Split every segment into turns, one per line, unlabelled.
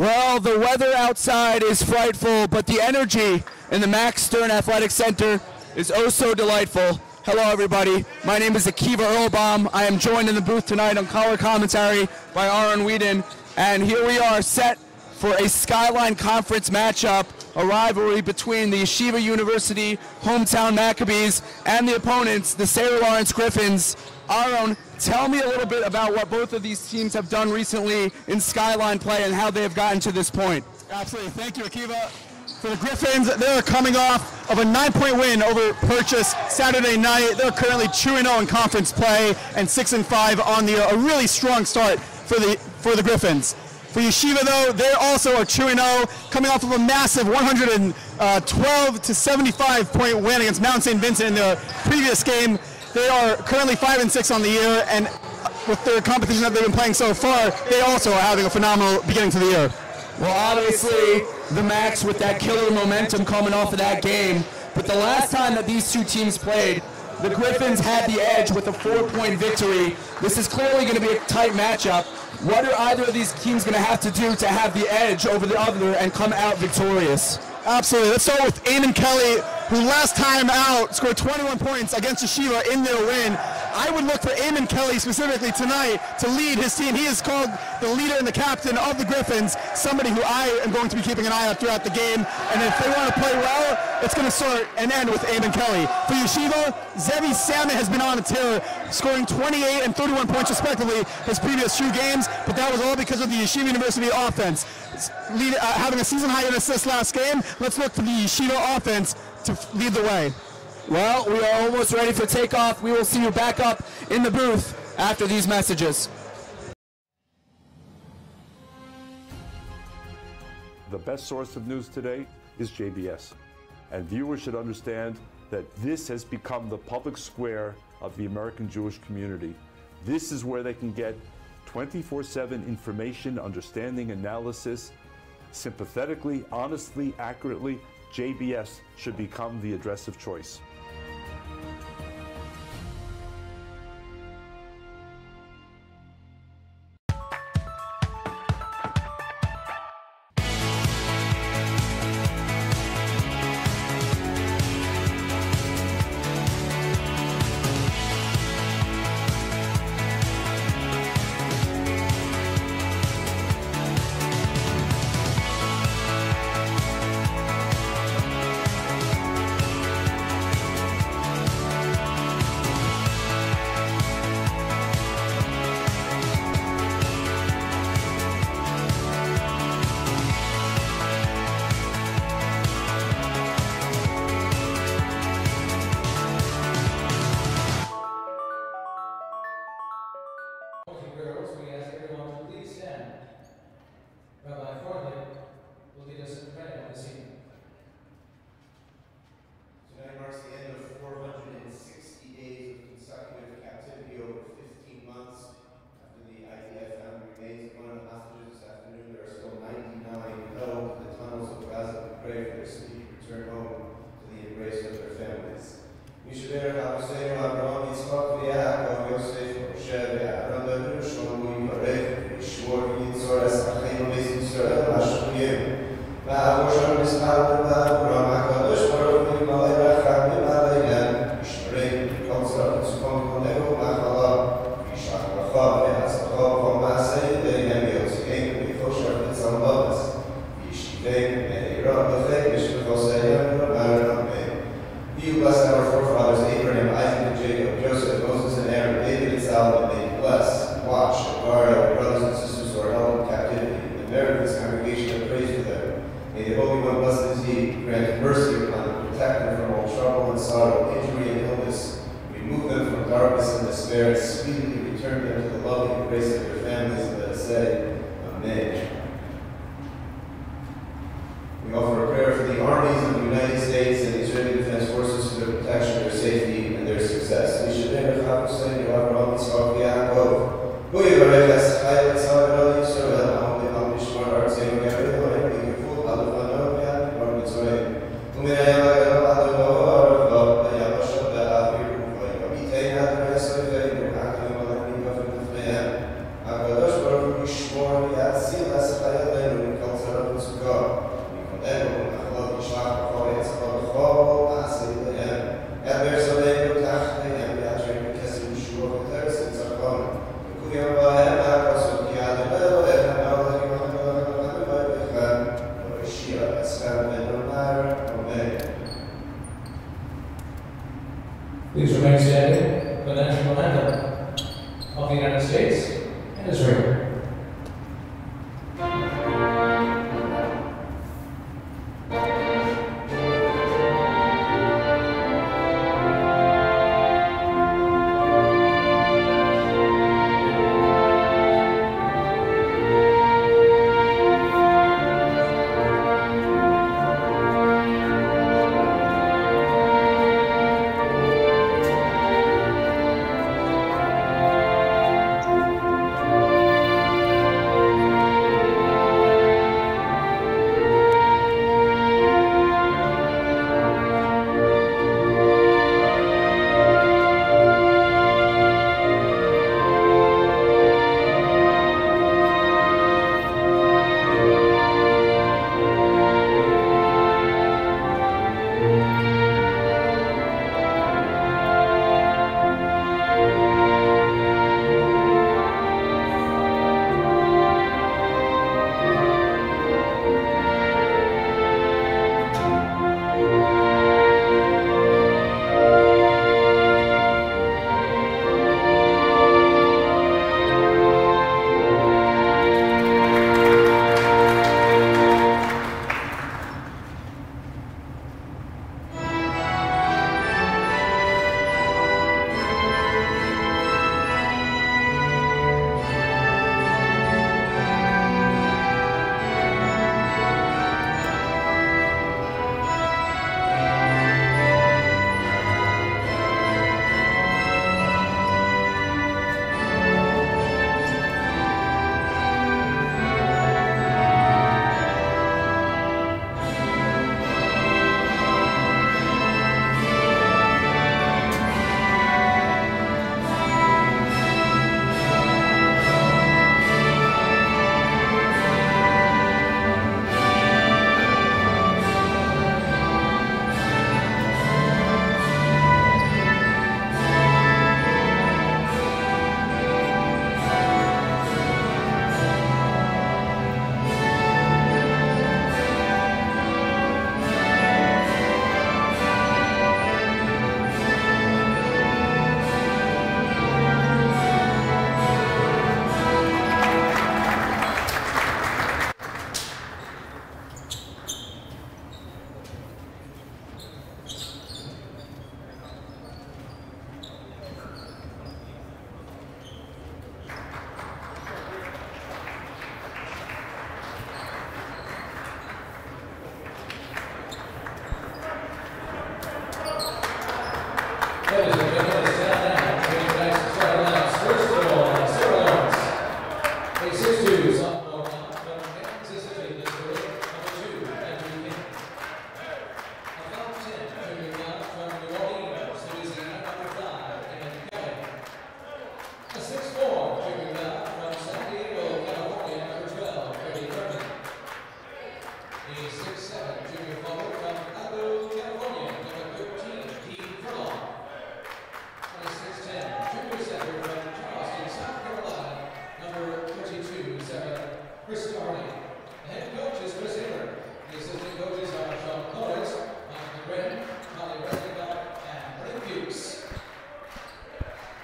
Well, the weather outside is frightful, but the energy in the Max Stern Athletic Center is oh so delightful. Hello, everybody. My name is Akiva Earlbaum. I am joined in the booth tonight on color commentary by Aaron Whedon, and here we are set for a Skyline Conference matchup, a rivalry between the Yeshiva University hometown Maccabees and the opponents, the St. Lawrence Gryphons. Aaron, tell me a little bit about what both of these teams have done recently in Skyline play and how they have gotten to this point.
Absolutely. Thank you, Akiva. For the Gryphons, they're coming off of a 9-point win over Purchase Saturday night. They're currently 2-0 in conference play and 6-5 on the year. A really strong start for the Gryphons. For Yeshiva, though, they also are 2-0, coming off of a massive 112 to 75-point win against Mount St. Vincent in their previous game. They are currently 5-6 on the year, and with their competition that they've been playing so far, they also are having a phenomenal beginning to the year.
Well, obviously, the Max with that killer momentum coming off of that game, but the last time that these two teams played, the Gryphons had the edge with a 4-point victory. This is clearly going to be a tight matchup. What are either of these teams going to have to do to have the edge over the other and come out victorious?
Absolutely. Let's start with Eamon Kelly, who last time out scored 21 points against Yeshiva in their win. I would look for Eamon Kelly specifically tonight to lead his team. He is called the leader and the captain of the Gryphons, somebody who I am going to be keeping an eye on throughout the game. And if they want to play well, it's going to start and end with Eamon Kelly. For Yeshiva, Zevi Salmon has been on a tear, scoring 28 and 31 points respectively his previous 2 games, but that was all because of the Yeshiva University offense. Having a season-high in assists last game, let's look for the Yeshiva offense to lead the way.
Well, we are almost ready for takeoff. We will see you back up in the booth after these messages.
The best source of news today is JBS. And viewers should understand that this has become the public square of the American Jewish community. This is where they can get 24/7 information, understanding, analysis, sympathetically, honestly, accurately. JBS should become the address of choice.
Girls, we ask everyone to please stand. Rabbi Forley will lead us in prayer this evening.
Tonight marks the end of 460 days of consecutive captivity over 15 months. After the IDF found remains of one of the hostages this afternoon, there are still 99 held in the tunnels of Gaza. We pray for their speedy return home to the embrace of their families. Mishaber Ha'Hussein Abraham Yitzchak v'Yaakov Yosef Moshe v'Aaron David Shlomo Yivarech v'Yishmor v'Yitzoras Achim v'Beis Yisrael Hashemim v'Avoshem v'Smar v'Avraham HaKadosh Baruch Hu Yimalei Racham v'Maleinem Yishmerei v'Kol Tzar v'Tzupon Konego v'Achala v'Yishach Bracha v'Hatzlacha v'Maaseh Yideihem Yotzi'ein v'Yifosher v'Tzal Loves v'Yishtivei v'Eirah v'Chei v'Shvechoseihem v'Amen. You bless our forefathers Abraham, Isaac, and Jacob, Joseph, Moses, and Aaron, David, and Solomon. May you bless, watch, and guard our brothers and sisters who are held in captivity, and merit this congregation of praise for them. May the Holy One bless his deed, grant mercy upon them, protect them from all trouble and sorrow, injury and illness, remove them from darkness and despair, and speedily return them to the loving grace of their families, and let us say, Amen. We offer a prayer for the armies of the United States and the Israeli Defense Forces for their protection, their safety, and their success. We should never have to say, Abraham Yitzchak Yaakov, who Yivarech Chayil Tzal Yisrael, Ha'om Mishmar Artzeinu Yaveh Loren, Yikuful Adovano Yad Bar Mitzrayim, U'minayam Ha'gam Adovano Aravav, V'yavashot Ba'avir, V'yavitei Hadar Yisrael, V'yavachim Alechim Kafim Kafnehem, HaKadosh Baruch Hu Yishmor V'yatzil Asachayaleinu, V'kal
Please remain standing for the national anthem of the United States and Israel.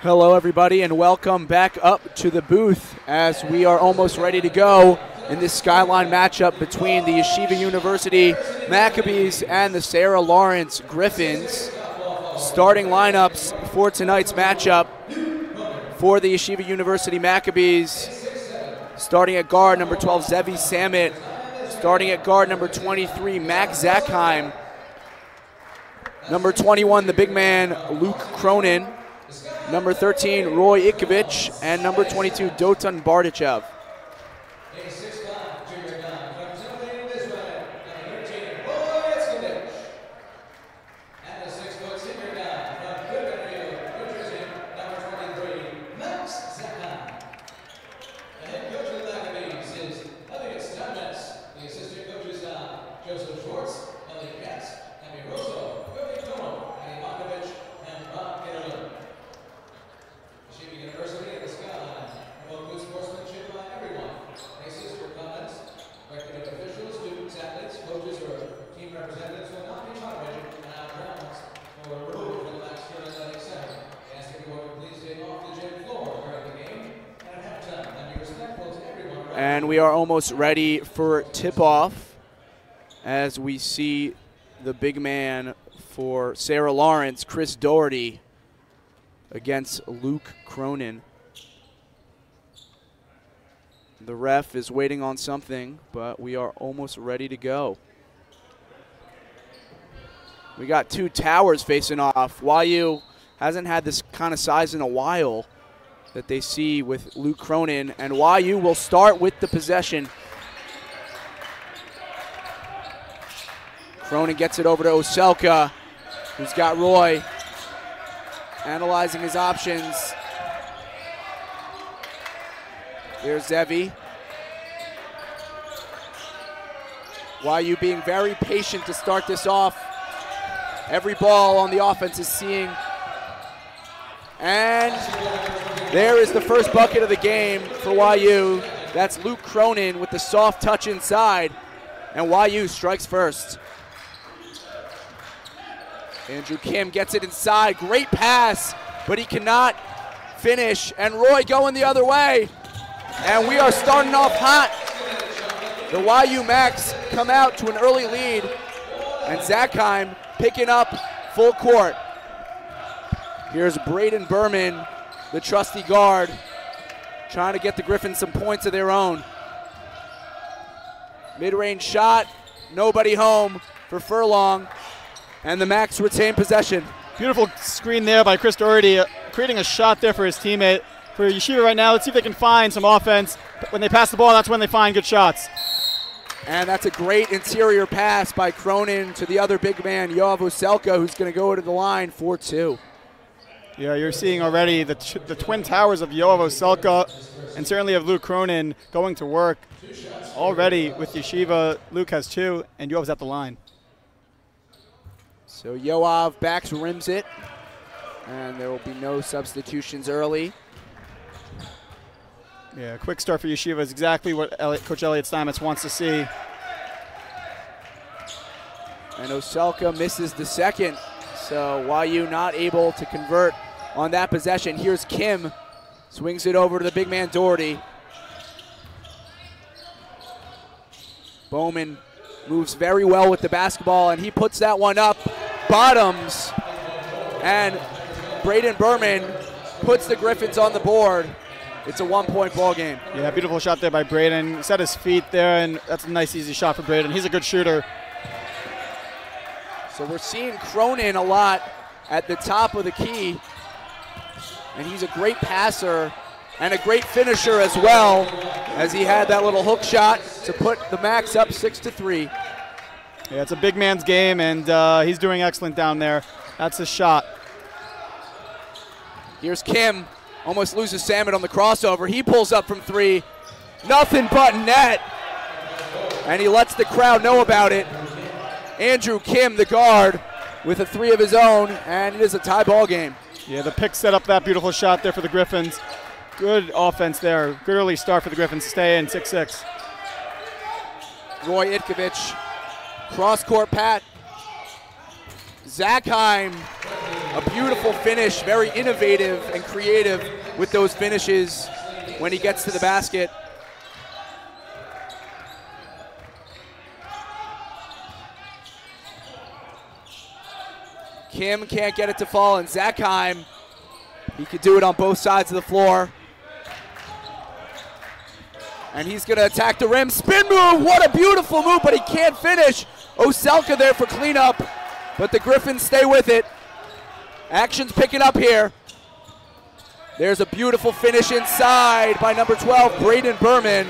Hello everybody and welcome back up to the booth as we are almost ready to go in this skyline matchup between the Yeshiva University Maccabees and the Sarah Lawrence Gryphons. Starting lineups for tonight's matchup for the Yeshiva University Maccabees. Starting at guard, number 12, Zevi Samit. Starting at guard, number 23, Max Zackheim. Number 21, the big man, Luke Cronin. Number 13, Roy Ikovich, and number 22, Dotan Bardichev. And we are almost ready for tip-off as we see the big man for Sarah Lawrence, Chris Doherty, against Luke Cronin. The ref is waiting on something, but we are almost ready to go. We got two towers facing off. YU hasn't had this kind of size in a while that they see with Luke Cronin, and YU will start with the possession. Cronin gets it over to Oselka, who's got Roy analyzing his options. Here's Zevi. YU being very patient to start this off. Every ball on the offense is seeing. And there is the first bucket of the game for YU. That's Luke Cronin with the soft touch inside. And YU strikes first. Andrew Kim gets it inside. Great pass, but he cannot finish. And Roy going the other way. And we are starting off hot. The YU Max come out to an early lead. And Zachheim picking up full court. Here's Braden Berman, the trusty guard, trying to get the Gryphons some points of their own. Mid-range shot, nobody home for Furlong, and the Max retain possession.
Beautiful screen there by Chris Doherty, creating a shot there for his teammate. For Yeshiva right now, let's see if they can find some offense. When they pass the ball, that's when they find good shots.
And that's a great interior pass by Cronin to the other big man, Yoav Oselka, who's going to go to the line 4-2.
Yeah, you're seeing already the twin towers of Yoav Oselka and certainly of Luke Cronin going to work. Already with Yeshiva, Luke has 2, and Yoav's at the line.
So Yoav backs rims it, and there will be no substitutions early.
Yeah, quick start for Yeshiva is exactly what Coach Elliot Steinmetz wants to see.
And Oselka misses the second, so YU not able to convert on that possession. Here's Kim, swings it over to the big man Doherty. Bowman moves very well with the basketball, and he puts that one up, bottoms, and Braden Berman puts the Gryphons on the board. It's a 1-point ball game.
Yeah, beautiful shot there by Braden. He set his feet there, and that's a nice, easy shot for Braden. He's a good shooter.
So we're seeing Cronin a lot at the top of the key, and he's a great passer and a great finisher as well, as he had that little hook shot to put the Max up 6-3.
Yeah, it's a big man's game, and he's doing excellent down there. That's his shot.
Here's Kim, almost loses Salmon on the crossover. He pulls up from 3, nothing but net, and he lets the crowd know about it. Andrew Kim, the guard, with a 3 of his own, and it is a tie ball game.
Yeah, the pick set up that beautiful shot there for the Gryphons. Good offense there. Good early start for the Gryphons to stay in 6-6.
Roy Itkovich, cross-court pat. Zachheim, a beautiful finish, very innovative and creative with those finishes when he gets to the basket. Kim can't get it to fall, and Zachheim, he could do it on both sides of the floor. And he's going to attack the rim. Spin move, what a beautiful move, but he can't finish. Oselka there for cleanup, but the Gryphons stay with it. Action's picking up here. There's a beautiful finish inside by number 12, Braden Berman.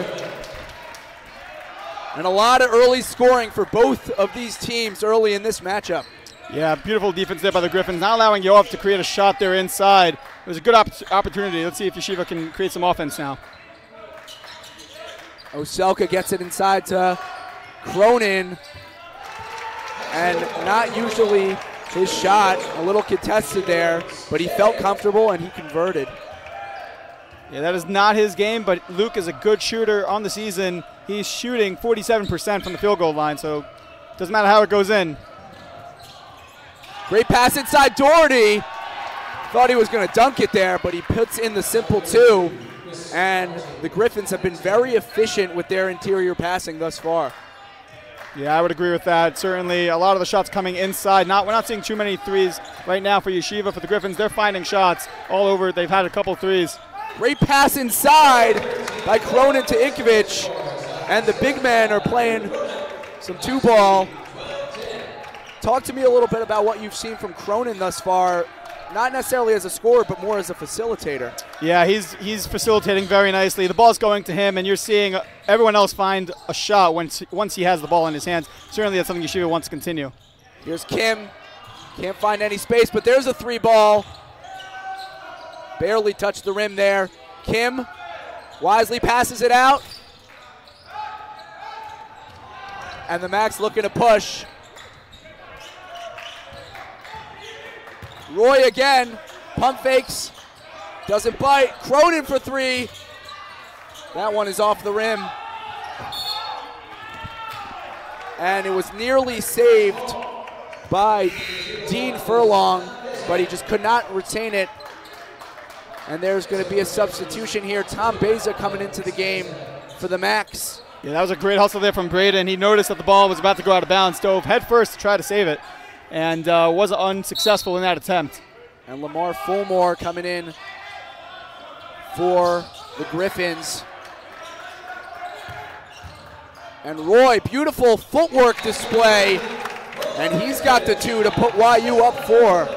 And a lot of early scoring for both of these teams early in this matchup.
Yeah, beautiful defense there by the Gryphons, not allowing Yoav to create a shot there inside. It was a good opportunity. Let's see if Yeshiva can create some offense now.
Oselka gets it inside to Cronin, and not usually his shot, a little contested there, but he felt comfortable and he converted.
Yeah, that is not his game, but Luke is a good shooter on the season. He's shooting 47% from the field goal line, so it doesn't matter how it goes in.
Great pass inside Doherty. Thought he was going to dunk it there, but he puts in the simple 2. and the Gryphons have been very efficient with their interior passing thus far.
Yeah, I would agree with that. Certainly a lot of the shots coming inside. We're not seeing too many threes right now for Yeshiva. For the Gryphons, they're finding shots all over. They've had a couple threes.
Great pass inside by Cronin to Ikovic, and the big men are playing some two-ball. Talk to me a little bit about what you've seen from Cronin thus far, not necessarily as a scorer, but more as a facilitator.
Yeah, he's facilitating very nicely. The ball's going to him, and you're seeing everyone else find a shot once he has the ball in his hands. Certainly that's something Yeshiva wants to continue.
Here's Kim. Can't find any space, but there's a three ball. Barely touched the rim there. Kim wisely passes it out. And the Max looking to push. Roy again, pump fakes, doesn't bite. Cronin for three. That one is off the rim. And it was nearly saved by Dean Furlong, but he just could not retain it. And there's going to be a substitution here. Tom Beza coming into the game for the Max.
Yeah, that was a great hustle there from Braden. He noticed that the ball was about to go out of bounds, dove head first to try to save it, and was unsuccessful in that attempt.
And Lamar Fulmore coming in for the Gryphons. And Roy, beautiful footwork display, and he's got the two to put YU up 4.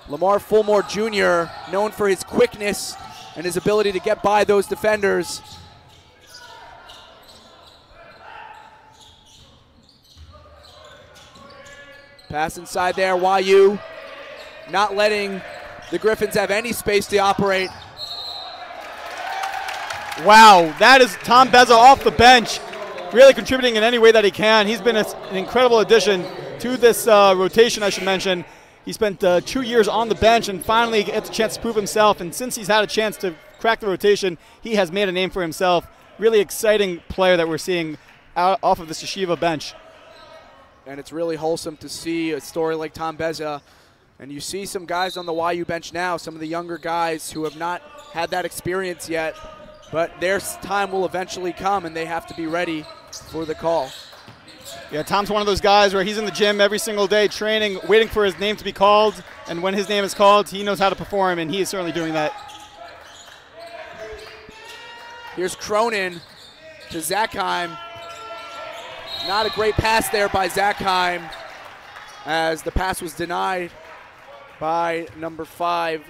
Lamar Fulmore Jr., known for his quickness and his ability to get by those defenders. Pass inside there, YU not letting the Gryphons have any space to operate.
Wow, that is Tom Beza off the bench, really contributing in any way that he can. He's been an incredible addition to this rotation, I should mention. He spent 2 years on the bench and finally gets a chance to prove himself. And since he's had a chance to crack the rotation, he has made a name for himself. Really exciting player that we're seeing out off of this Yeshiva bench.
And it's really wholesome to see a story like Tom Beza. And you see some guys on the YU bench now, some of the younger guys who have not had that experience yet. But their time will eventually come, and they have to be ready for the call.
Yeah, Tom's one of those guys where he's in the gym every single day training, waiting for his name to be called. And when his name is called, he knows how to perform, and he is certainly doing that.
Here's Cronin to Zackheim. Not a great pass there by Zackheim, as the pass was denied by number 5,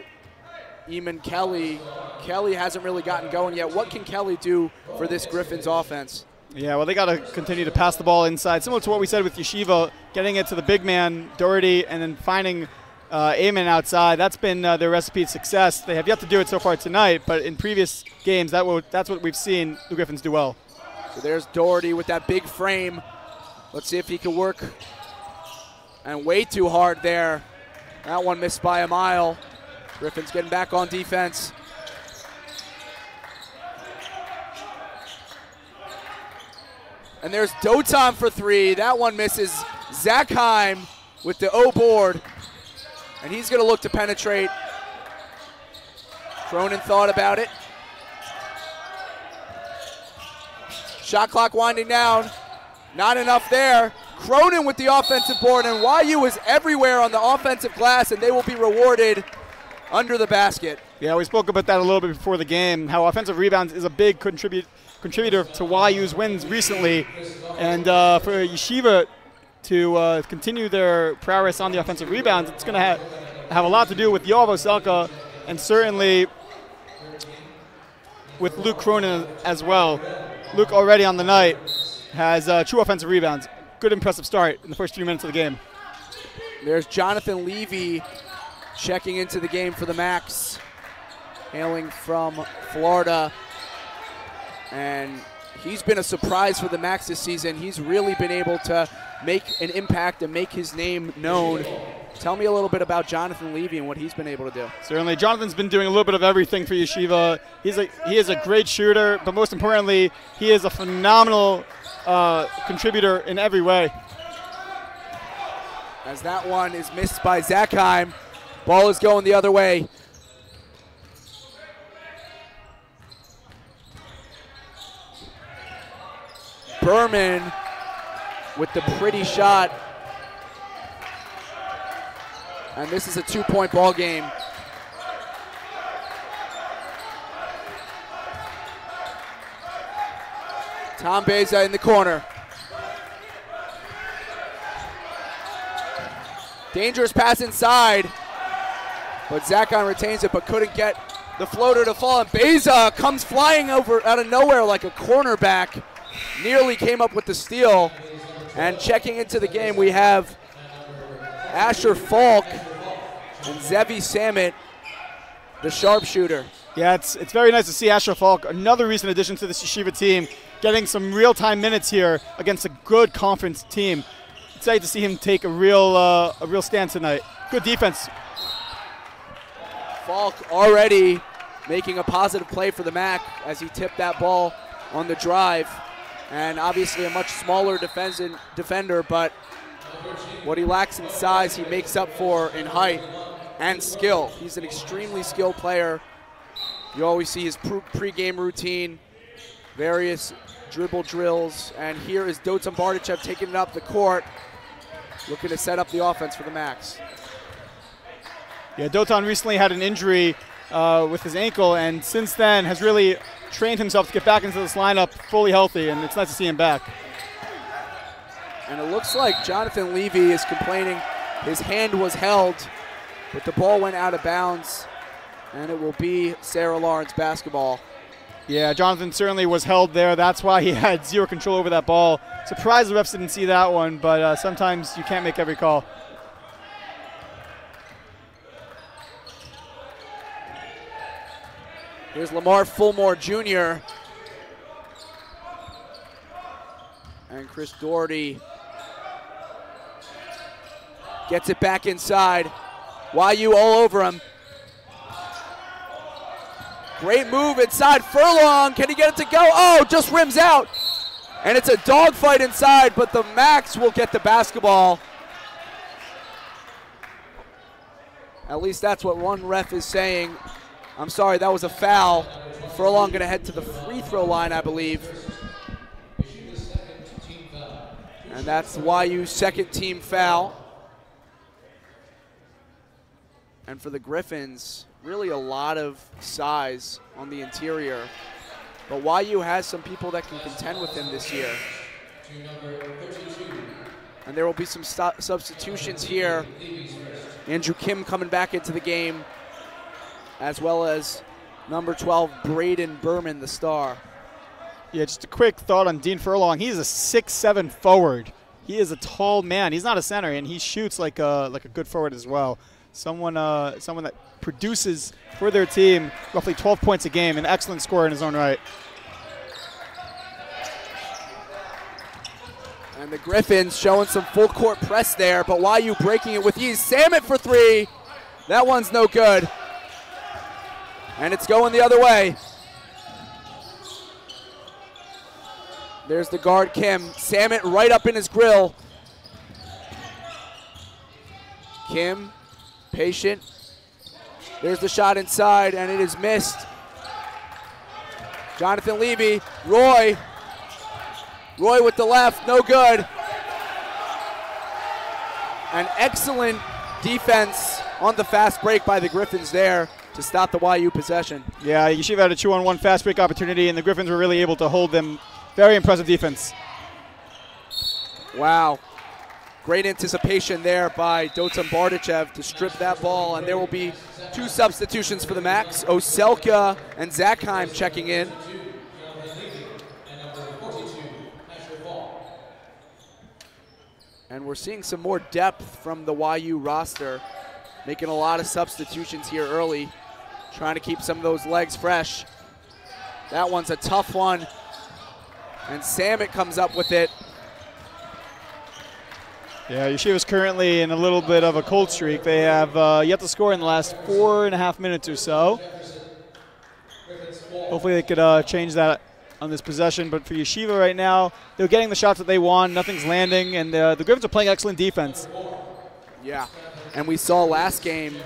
Eamon Kelly. Kelly hasn't really gotten going yet. What can Kelly do for this Gryphons offense?
Yeah, well, they got to continue to pass the ball inside, similar to what we said with Yeshiva, getting it to the big man, Doherty, and then finding Eamon outside. That's been their recipe of success. They have yet to do it so far tonight, but in previous games, that's what we've seen the Gryphons do well.
So there's Doherty with that big frame. Let's see if he can work. And way too hard there. That one missed by a mile. Gryphons getting back on defense. And there's Dotan for 3. That one misses. Zackheim with the O board. And he's going to look to penetrate. Cronin thought about it. Shot clock winding down. Not enough there. Cronin with the offensive board, and YU is everywhere on the offensive glass, and they will be rewarded under the basket.
Yeah, we spoke about that a little bit before the game, how offensive rebounds is a big contributor to YU's wins recently. And for Yeshiva to continue their prowess on the offensive rebounds, it's going to have a lot to do with Yoav Oselka and certainly with Luke Cronin as well. Luke already on the night has 2 offensive rebounds. Good impressive start in the first few minutes of the game.
There's Jonathan Levy checking into the game for the Max, hailing from Florida. And he's been a surprise for the Max this season. He's really been able to make an impact and make his name known. Tell me a little bit about Jonathan Levy and what he's been able to do.
Certainly, Jonathan's been doing a little bit of everything for Yeshiva. He is a great shooter, but most importantly, he is a phenomenal contributor in every way.
As that one is missed by Zackheim. Ball is going the other way. Berman with the pretty shot. And this is a 2-point ball game. Tom Beza in the corner. Dangerous pass inside. But Zakon retains it but couldn't get the floater to fall. And Beza comes flying over out of nowhere like a cornerback. Nearly came up with the steal. And checking into the game, we have Asher Falk and Zevi Samit, the sharpshooter.
Yeah, it's very nice to see Asher Falk, another recent addition to this Yeshiva team, getting some real-time minutes here against a good conference team. Excited to see him take a real stand tonight. Good defense.
Falk already making a positive play for the MAC as he tipped that ball on the drive. And obviously a much smaller defender, but what he lacks in size, he makes up for in height and skill. He's an extremely skilled player. You always see his pre-game routine, various dribble drills, and here is Dotan Bardichev taking it up the court, looking to set up the offense for the Macs.
Yeah, Dotan recently had an injury with his ankle, and since then has really trained himself to get back into this lineup fully healthy, and it's nice to see him back.
And it looks like Jonathan Levy is complaining his hand was held, but the ball went out of bounds, and it will be Sarah Lawrence basketball.
Yeah, Jonathan certainly was held there. That's why he had zero control over that ball. Surprised the refs didn't see that one, but sometimes you can't make every call.
Here's Lamar Fulmore Jr. And Chris Doherty gets it back inside. YU all over him. Great move inside. Furlong, can he get it to go? Oh, just rims out. And it's a dogfight inside, but the Macs will get the basketball. At least that's what one ref is saying. I'm sorry, that was a foul. Furlong going to head to the free throw line, I believe. And that's YU's second team foul. And for the Gryphons, really a lot of size on the interior. But YU has some people that can contend with him this year. And there will be some substitutions here. Andrew Kim coming back into the game, as well as number 12, Braden Berman, the star.
Yeah, just a quick thought on Dean Furlong. He's a 6'7" forward. He is a tall man. He's not a center, and he shoots like a good forward as well. Someone that produces for their team roughly 12 points a game, an excellent scorer in his own right.
And the Gryphons showing some full court press there, but YU breaking it with ease. Samit for three. That one's no good. And it's going the other way. There's the guard, Kim. Samit right up in his grill. Kim, patient. There's the shot inside, and it is missed. Jonathan Levy, Roy with the left, no good. An excellent defense on the fast break by the Gryphons there to stop the YU possession.
Yeah, Yeshiva had a 2-on-1 fast break opportunity, and the Gryphons were really able to hold them. Very impressive defense.
Wow. Great anticipation there by Dotan Bardichev to strip that ball, and there will be two substitutions for the Macs. Oselka and Zakheim checking in. And we're seeing some more depth from the YU roster, making a lot of substitutions here early, trying to keep some of those legs fresh. That one's a tough one, and Samit comes up with it.
Yeah, Yeshiva's currently in a little bit of a cold streak. They have yet to score in the last 4.5 minutes or so. Hopefully they could change that on this possession, but for Yeshiva right now, they're getting the shots that they want. Nothing's landing, and the Gryphons are playing excellent defense.
Yeah, and we saw last game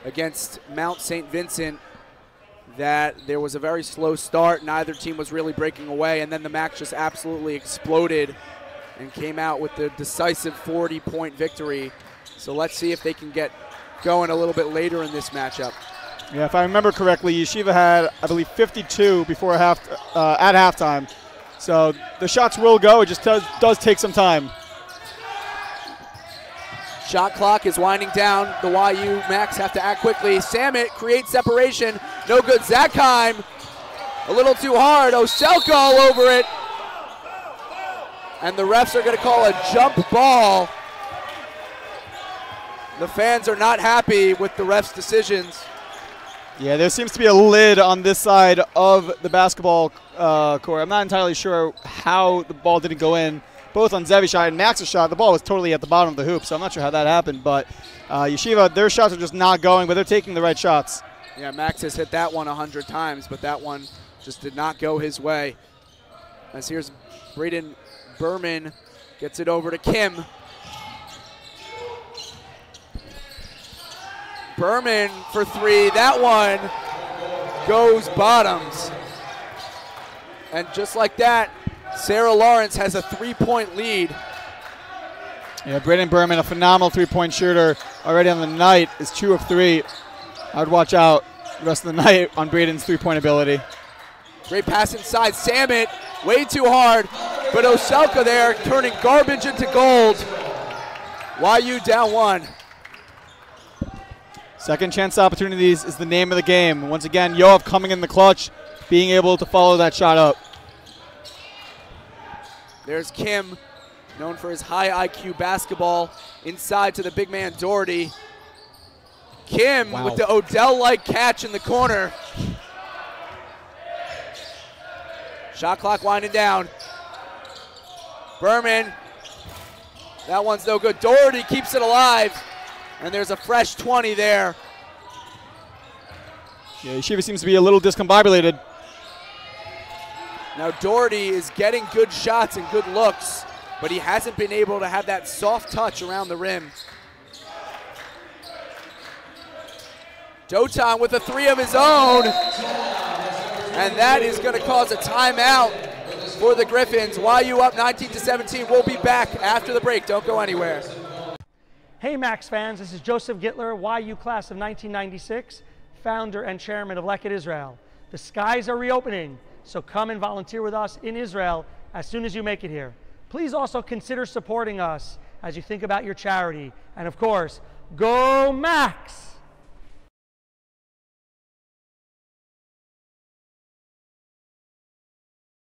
against Mount St. Vincent that there was a very slow start. Neither team was really breaking away, and then the match just absolutely exploded and came out with the decisive 40-point victory. So let's see if they can get going a little bit later in this matchup.
Yeah, if I remember correctly, Yeshiva had, I believe, 52 before at halftime. So the shots will go. It just does take some time.
Shot clock is winding down. The YU Max have to act quickly. Samit creates separation. No good. Zakheim a little too hard. Oselka all over it. And the refs are going to call a jump ball. The fans are not happy with the refs' decisions.
Yeah, there seems to be a lid on this side of the basketball court. I'm not entirely sure how the ball didn't go in. Both on Zevi's shot and Max's shot, the ball was totally at the bottom of the hoop, so I'm not sure how that happened. But Yeshiva, their shots are just not going, but they're taking the right shots.
Yeah, Max has hit that one 100 times, but that one just did not go his way. As here's Braden Berman, gets it over to Kim. Berman for three. That one goes bottoms. And just like that, Sarah Lawrence has a 3-point lead.
Yeah, Braden Berman, a phenomenal three-point shooter already on the night, is 2 of 3. I would watch out the rest of the night on Braden's three-point ability.
Great pass inside. Samit, way too hard. But Oselka there, turning garbage into gold. YU down 1.
Second chance opportunities is the name of the game. Once again, Yoav coming in the clutch, being able to follow that shot up.
There's Kim, known for his high IQ basketball, inside to the big man Doherty. Kim with the Odell-like catch in the corner. Shot clock winding down. Berman, that one's no good. Doherty keeps it alive, and there's a fresh 20 there.
Yeah, Yeshiva seems to be a little discombobulated.
Now Doherty is getting good shots and good looks, but he hasn't been able to have that soft touch around the rim. Dotan with a 3 of his own, and that is going to cause a timeout for the Gryphons. YU up 19-17. We'll be back after the break. Don't go anywhere.
Hey Max fans, this is Joseph Gittler, YU class of 1996, founder and chairman of Leket Israel. The skies are reopening, so come and volunteer with us in Israel as soon as you make it here. Please also consider supporting us as you think about your charity. And of course, go Max!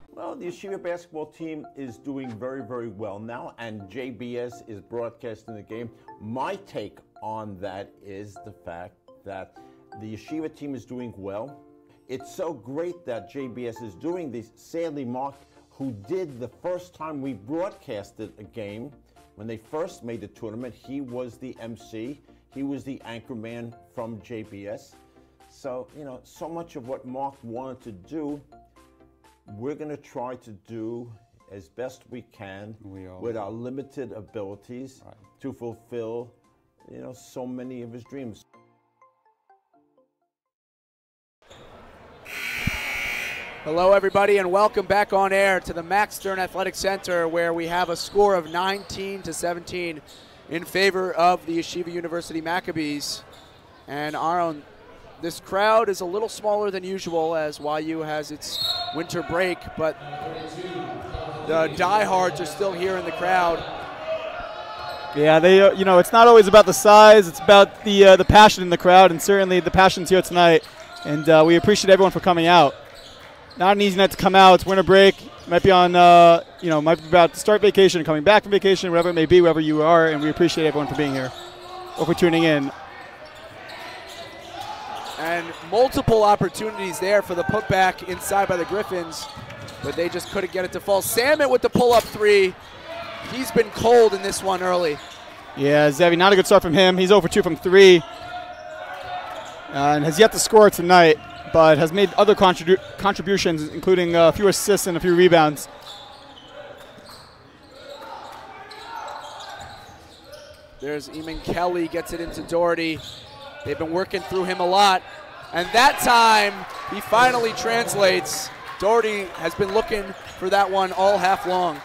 Well, the Yeshiva basketball team is doing very, very well now, and JBS is broadcasting the game. My take on that is the fact that the Yeshiva team is doing well. It's so great that JBS is doing this. Sadly, Mark, who did the first time we broadcasted a game, when they first made the tournament, he was the MC. He was the anchor man from JBS. So, you know, so much of what Mark wanted to do, we're going to try to do as best we can with our limited abilities to fulfill, you know, so many of his dreams.
Hello, everybody, and welcome back on air to the Max Stern Athletic Center, where we have a score of 19-17 in favor of the Yeshiva University Maccabees. And Aaron, this crowd is a little smaller than usual as YU has its winter break, but the diehards are still here in the crowd.
Yeah, they, you know, it's not always about the size; it's about the passion in the crowd, and certainly the passion's here tonight. And we appreciate everyone for coming out. Not an easy night to come out. It's winter break. Might be on, you know, might be about to start vacation and coming back from vacation, wherever it may be, wherever you are. And we appreciate everyone for being here or for tuning in.
And multiple opportunities there for the putback inside by the Gryphons, but they just couldn't get it to fall. Samit with the pull-up 3. He's been cold in this one early.
Yeah, Zevi, not a good start from him. He's 0 for 2 from 3 and has yet to score tonight, but has made other contributions, including a few assists and a few rebounds.
There's Eamon Kelly, gets it into Doherty. They've been working through him a lot. And that time, he finally translates. Doherty has been looking for that one all half long.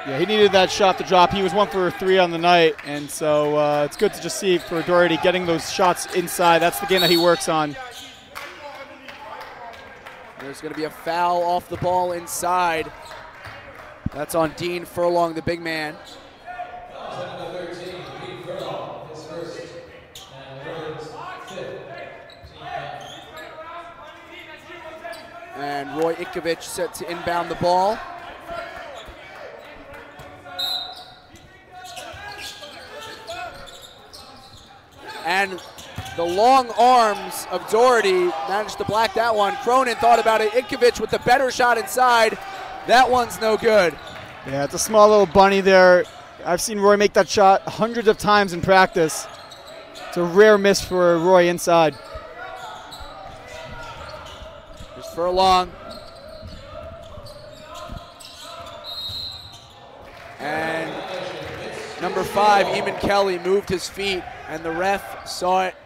Yeah, he needed that shot to drop. He was 1 for 3 on the night, and so it's good to just see for Doherty getting those shots inside. That's the game that he works on.
There's going to be a foul off the ball inside. That's on Dean Furlong, the big man. And Roy Ikovich set to inbound the ball. And the long arms of Doherty managed to black that one. Cronin thought about it. Ikovich with the better shot inside. That one's no good.
Yeah, it's a small little bunny there. I've seen Roy make that shot hundreds of times in practice. It's a rare miss for Roy inside.
There's Furlong. And number 5, Eamon Kelly, moved his feet, and the ref saw it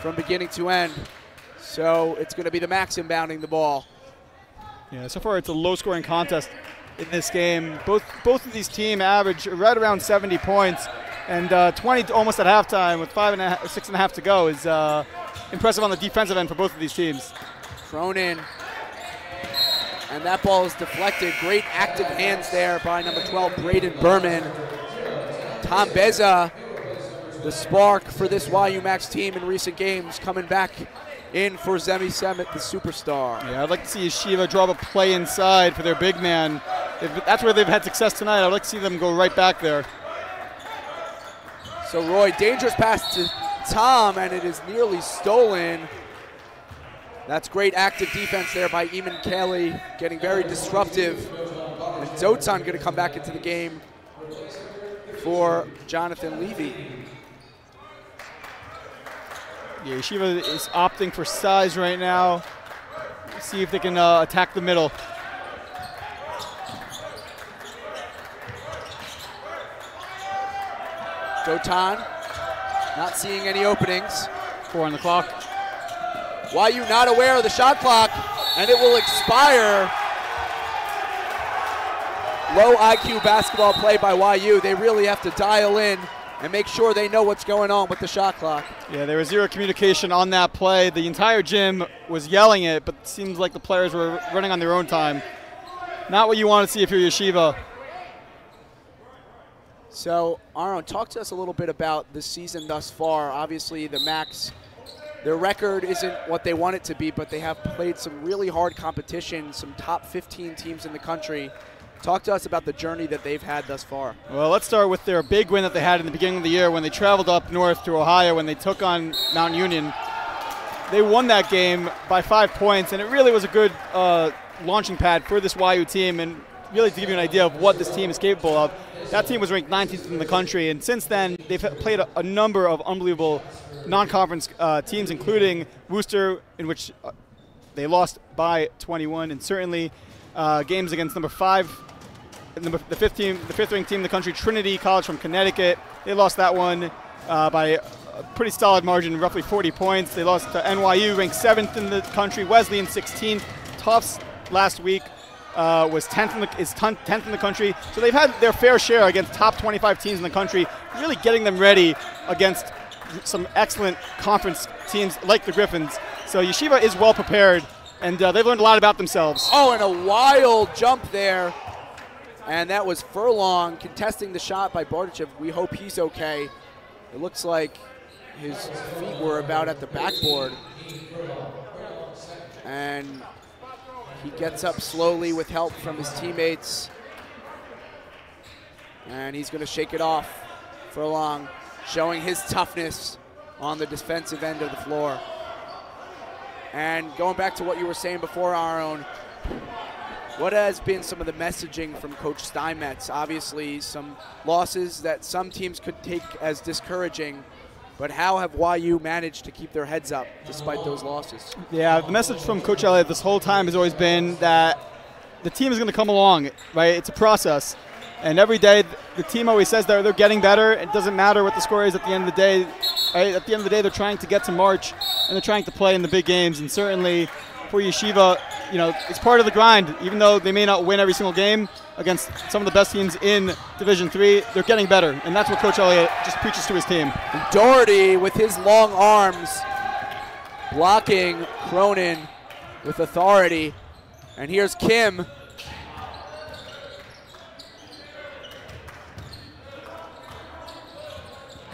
from beginning to end. So it's going to be the Max inbounding the ball.
Yeah, so far it's a low-scoring contest in this game. Both of these teams average right around 70 points, and 20 almost at halftime with 6.5 to go is impressive on the defensive end for both of these teams.
Cronin, and that ball is deflected. Great active hands there by number 12, Braden Berman. Tom Beza, the spark for this YU Max team in recent games, coming back in for Zevi Semet, the superstar.
Yeah, I'd like to see Yeshiva draw a play inside for their big man. If that's where they've had success tonight, I'd like to see them go right back there.
So Roy, dangerous pass to Tom, and it is nearly stolen. That's great active defense there by Eamon Kelly, getting very disruptive. And Dotan going to come back into the game for Jonathan Levy.
Yeah, Yeshiva is opting for size right now. Let's see if they can attack the middle.
Dotan not seeing any openings.
4 on the clock.
YU not aware of the shot clock, and it will expire. Low IQ basketball play by YU. They really have to dial in and make sure they know what's going on with the shot clock.
Yeah, there was zero communication on that play. The entire gym was yelling it, but it seems like the players were running on their own time. Not what you want to see if you're Yeshiva.
So, Aaron, talk to us a little bit about the season thus far. Obviously, the Max, their record isn't what they want it to be, but they have played some really hard competition, some top 15 teams in the country. Talk to us about the journey that they've had thus far.
Well, let's start with their big win that they had in the beginning of the year when they traveled up north to Ohio when they took on Mount Union. They won that game by 5 points, and it really was a good launching pad for this YU team, and really to give you an idea of what this team is capable of. That team was ranked 19th in the country, and since then they've played a number of unbelievable non-conference teams, including Worcester, in which they lost by 21, and certainly games against number 5, the fifth ranked team in the country, Trinity College from Connecticut. They lost that one by a pretty solid margin, roughly 40 points. They lost to NYU, ranked 7th in the country, Wesleyan 16th. Tufts last week was 10th in the country. So they've had their fair share against top 25 teams in the country, really getting them ready against some excellent conference teams like the Gryphons. So Yeshiva is well prepared, and they've learned a lot about themselves.
Oh, and a wild jump there. And that was Furlong contesting the shot by Bardachev. We hope he's okay. It looks like his feet were about at the backboard. And he gets up slowly with help from his teammates. And he's going to shake it off. Furlong showing his toughness on the defensive end of the floor. And going back to what you were saying before, Aaron, what has been some of the messaging from Coach Steinmetz? Obviously, some losses that some teams could take as discouraging, but how have YU managed to keep their heads up despite those losses?
Yeah, the message from Coach Elliott this whole time has always been that the team is going to come along, right? It's a process. And every day, the team always says they're getting better. It doesn't matter what the score is at the end of the day. Right? At the end of the day, they're trying to get to March, and they're trying to play in the big games. And certainly for Yeshiva, it's part of the grind. Even though they may not win every single game against some of the best teams in Division III, they're getting better. And that's what Coach Elliott just preaches to his team.
And Doherty, with his long arms, blocking Cronin with authority. And here's Kim.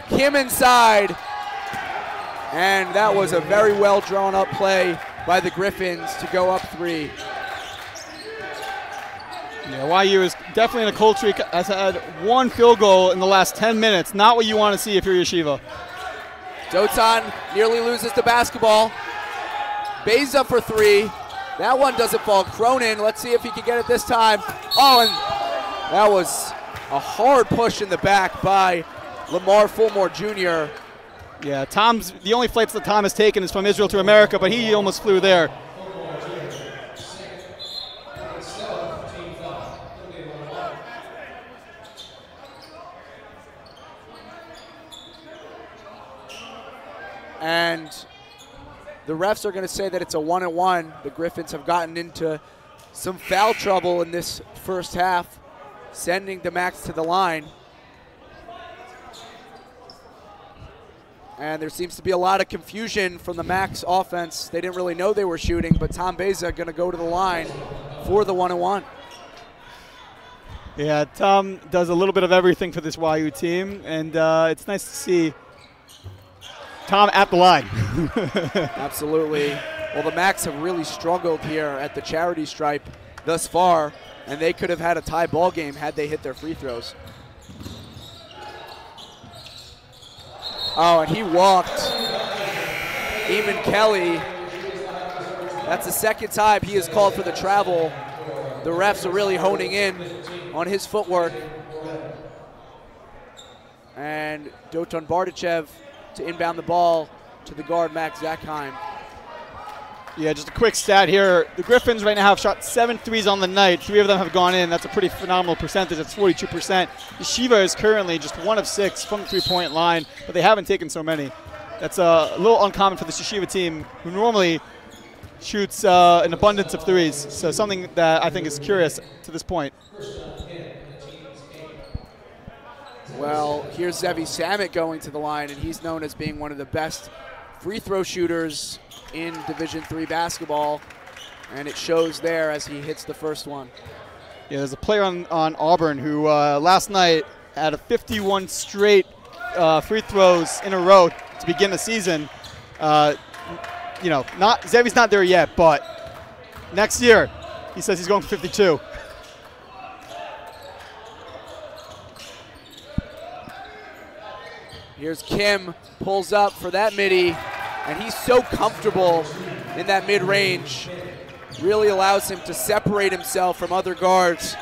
Kim inside, and that was a very well drawn up play by the Gryphons to go up 3.
Yeah, YU is definitely in a cold streak. Has had 1 field goal in the last 10 minutes. Not what you want to see if you're Yeshiva.
Dotan nearly loses the basketball. Beza for 3. That one doesn't fall. Cronin, let's see if he can get it this time. Oh, and that was a hard push in the back by Lamar Fulmore Jr.
Yeah, the only flights that Tom has taken is from Israel to America, but he almost flew there.
And the refs are going to say that it's a 1-1. The Gryphons have gotten into some foul trouble in this first half, sending the Max to the line. And there seems to be a lot of confusion from the Max offense. They didn't really know they were shooting, but Tom Beza going to go to the line for the 1-1.
Yeah, Tom does a little bit of everything for this YU team, and it's nice to see Tom at the line.
Absolutely. Well, the Max have really struggled here at the charity stripe thus far, and they could have had a tie ball game had they hit their free throws. Oh, and he walked Eamon Kelly. That's the second time he has called for the travel. The refs are really honing in on his footwork. And Dotan Bardachev to inbound the ball to the guard, Max Zakheim.
Yeah, just a quick stat here. The Gryphons right now have shot 7 threes on the night. 3 of them have gone in. That's a pretty phenomenal percentage. That's 42%. Yeshiva is currently just 1 of 6 from the three-point line, but they haven't taken so many. That's a little uncommon for this Yeshiva team, who normally shoots an abundance of threes. So something that I think is curious to this point.
Well, here's Zevi Samet going to the line, and he's known as being one of the best free throw shooters in Division III basketball, and it shows there as he hits the first one.
Yeah, there's a player on Auburn who last night had a 51 straight free throws in a row to begin the season. Zevi's not there yet, but next year he says he's going for 52.
Here's Kim, pulls up for that midi, and he's so comfortable in that mid-range. Really allows him to separate himself from other guards.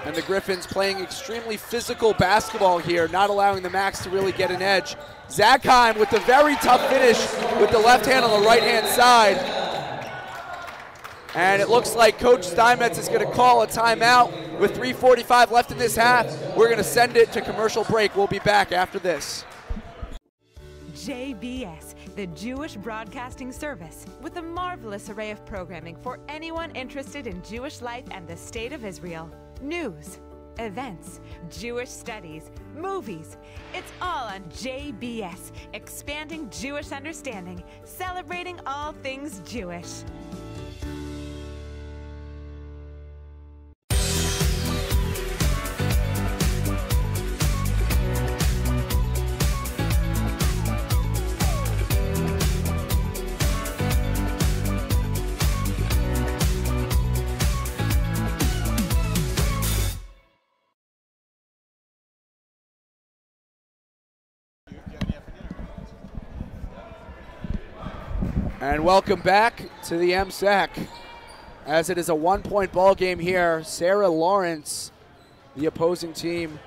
And the Gryphons playing extremely physical basketball here, not allowing the Max to really get an edge. Zakheim with the very tough finish with the left hand on the right-hand side. And it looks like Coach Steinmetz is going to call a timeout with 3:45 left in this half. We're going to send it to commercial break. We'll be back after this.
JBS, the Jewish Broadcasting Service, with a marvelous array of programming for anyone interested in Jewish life and the State of Israel. News, events, Jewish studies, movies. It's all on JBS, expanding Jewish understanding, celebrating all things Jewish.
And welcome back to the MSAC, as it is a one-point ball game here. Sarah Lawrence, the opposing team,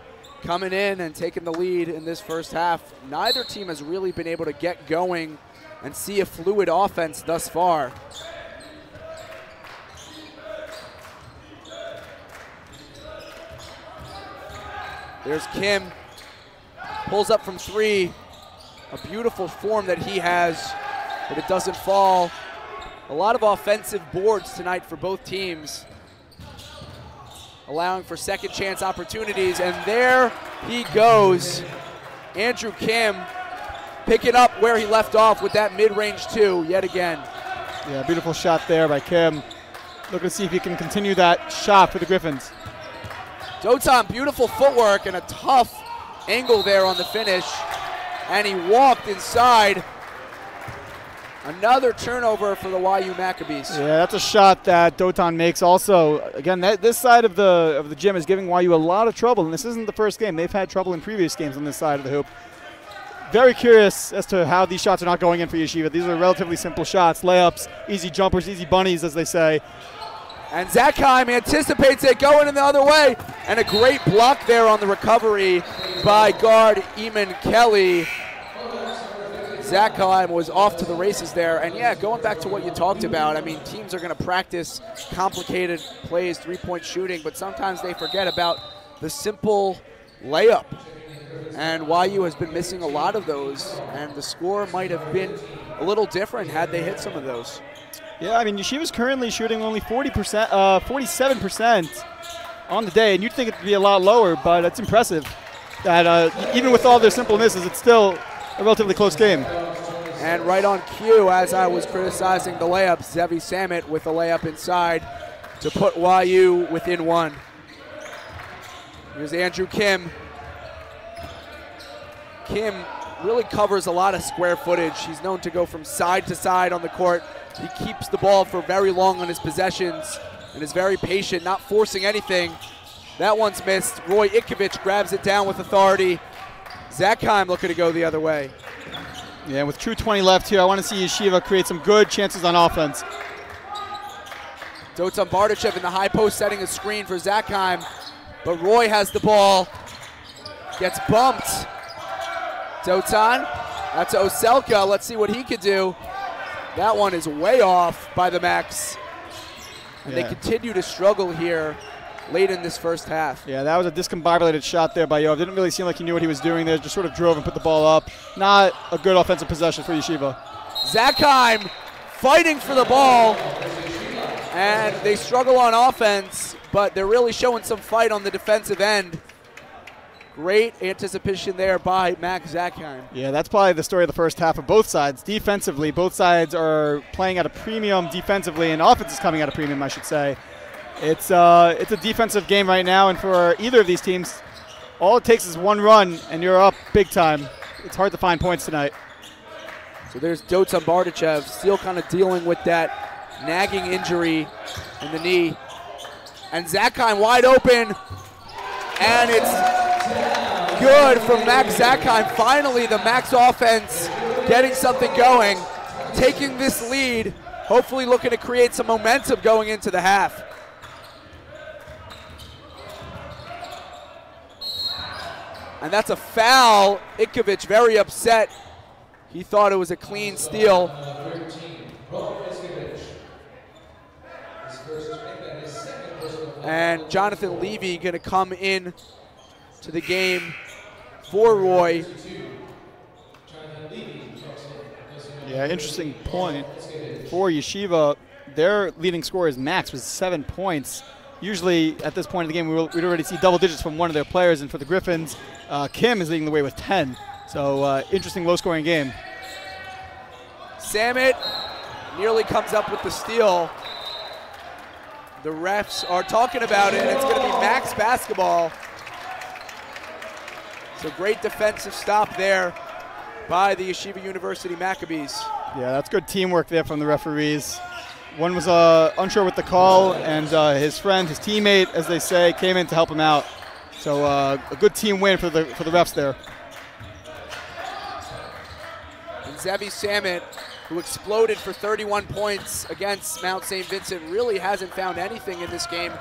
coming in and taking the lead in this first half. Neither team has really been able to get going and see a fluid offense thus far. There's Kim. Pulls up from 3. A beautiful form that he has, but it doesn't fall. A lot of offensive boards tonight for both teams, allowing for second chance opportunities, and there he goes. Andrew Kim picking up where he left off with that mid-range 2 yet again.
Yeah, beautiful shot there by Kim. Looking to see if he can continue that shot for the Gryphons.
Dotan, beautiful footwork and a tough angle there on the finish, and he walked inside. Another turnover for the YU Maccabees.
Yeah, that's a shot that Dotan makes also. Again, this side of the gym is giving YU a lot of trouble, and this isn't the first game. They've had trouble in previous games on this side of the hoop. Very curious as to how these shots are not going in for Yeshiva. These are relatively simple shots, layups, easy jumpers, easy bunnies, as they say.
And Zakheim anticipates it going in the other way, and a great block there on the recovery by guard Eamon Kelly. Zakheim was off to the races there, and yeah, going back to what you talked about, I mean, teams are going to practice complicated plays, three-point shooting, but sometimes they forget about the simple layup. And YU has been missing a lot of those, and the score might have been a little different had they hit some of those.
Yeah, I mean, Yeshiva's currently shooting only 47% on the day, and you'd think it would be a lot lower, but it's impressive that even with all their simple misses, it's still a relatively close game.
And right on cue, as I was criticizing the layup, Zevi Samit with a layup inside to put YU within 1. Here's Andrew Kim. Kim really covers a lot of square footage. He's known to go from side to side on the court. He keeps the ball for very long on his possessions and is very patient, not forcing anything. That one's missed. Roy Ikovich grabs it down with authority. Zakheim looking to go the other way.
Yeah, with 2:20 left here, I want to see Yeshiva create some good chances on offense.
Dotan Bardachev in the high post setting a screen for Zakheim, but Roy has the ball. Gets bumped. Dotan, that's Oselka. Let's see what he could do. That one is way off by the Macs. And they continue to struggle here late in this first half.
Yeah, that was a discombobulated shot there by Yoav. Didn't really seem like he knew what he was doing there. Just sort of drove and put the ball up. Not a good offensive possession for Yeshiva.
Zakheim fighting for the ball. And they struggle on offense, but they're really showing some fight on the defensive end. Great anticipation there by Max Zakheim.
Yeah, that's probably the story of the first half of both sides. Defensively, both sides are playing at a premium defensively, and offense is coming at a premium, I should say. It's a defensive game right now, and for either of these teams, all it takes is one run, and you're up big time. It's hard to find points tonight.
So there's Dotan Bardachev still kind of dealing with that nagging injury in the knee. And Zakheim wide open, and it's good from Max Zakheim. Finally, the Max offense getting something going, taking this lead, hopefully looking to create some momentum going into the half. And that's a foul. Ikovich very upset. He thought it was a clean steal. And Jonathan Levy going to come in to the game for Roy.
Yeah, interesting point. For Yeshiva, their leading scorer is Max with 7 points. Usually at this point in the game, we'd already see double digits from one of their players, and for the Gryphons, Kim is leading the way with 10. So interesting low-scoring game.
Samit nearly comes up with the steal. The refs are talking about it, and it's going to be Max basketball. So great defensive stop there by the Yeshiva University Maccabees.
Yeah, that's good teamwork there from the referees. One was unsure with the call, and his friend, his teammate, as they say, came in to help him out. So a good team win for the refs there.
And Zevi Samit, who exploded for 31 points against Mount St. Vincent, really hasn't found anything in this game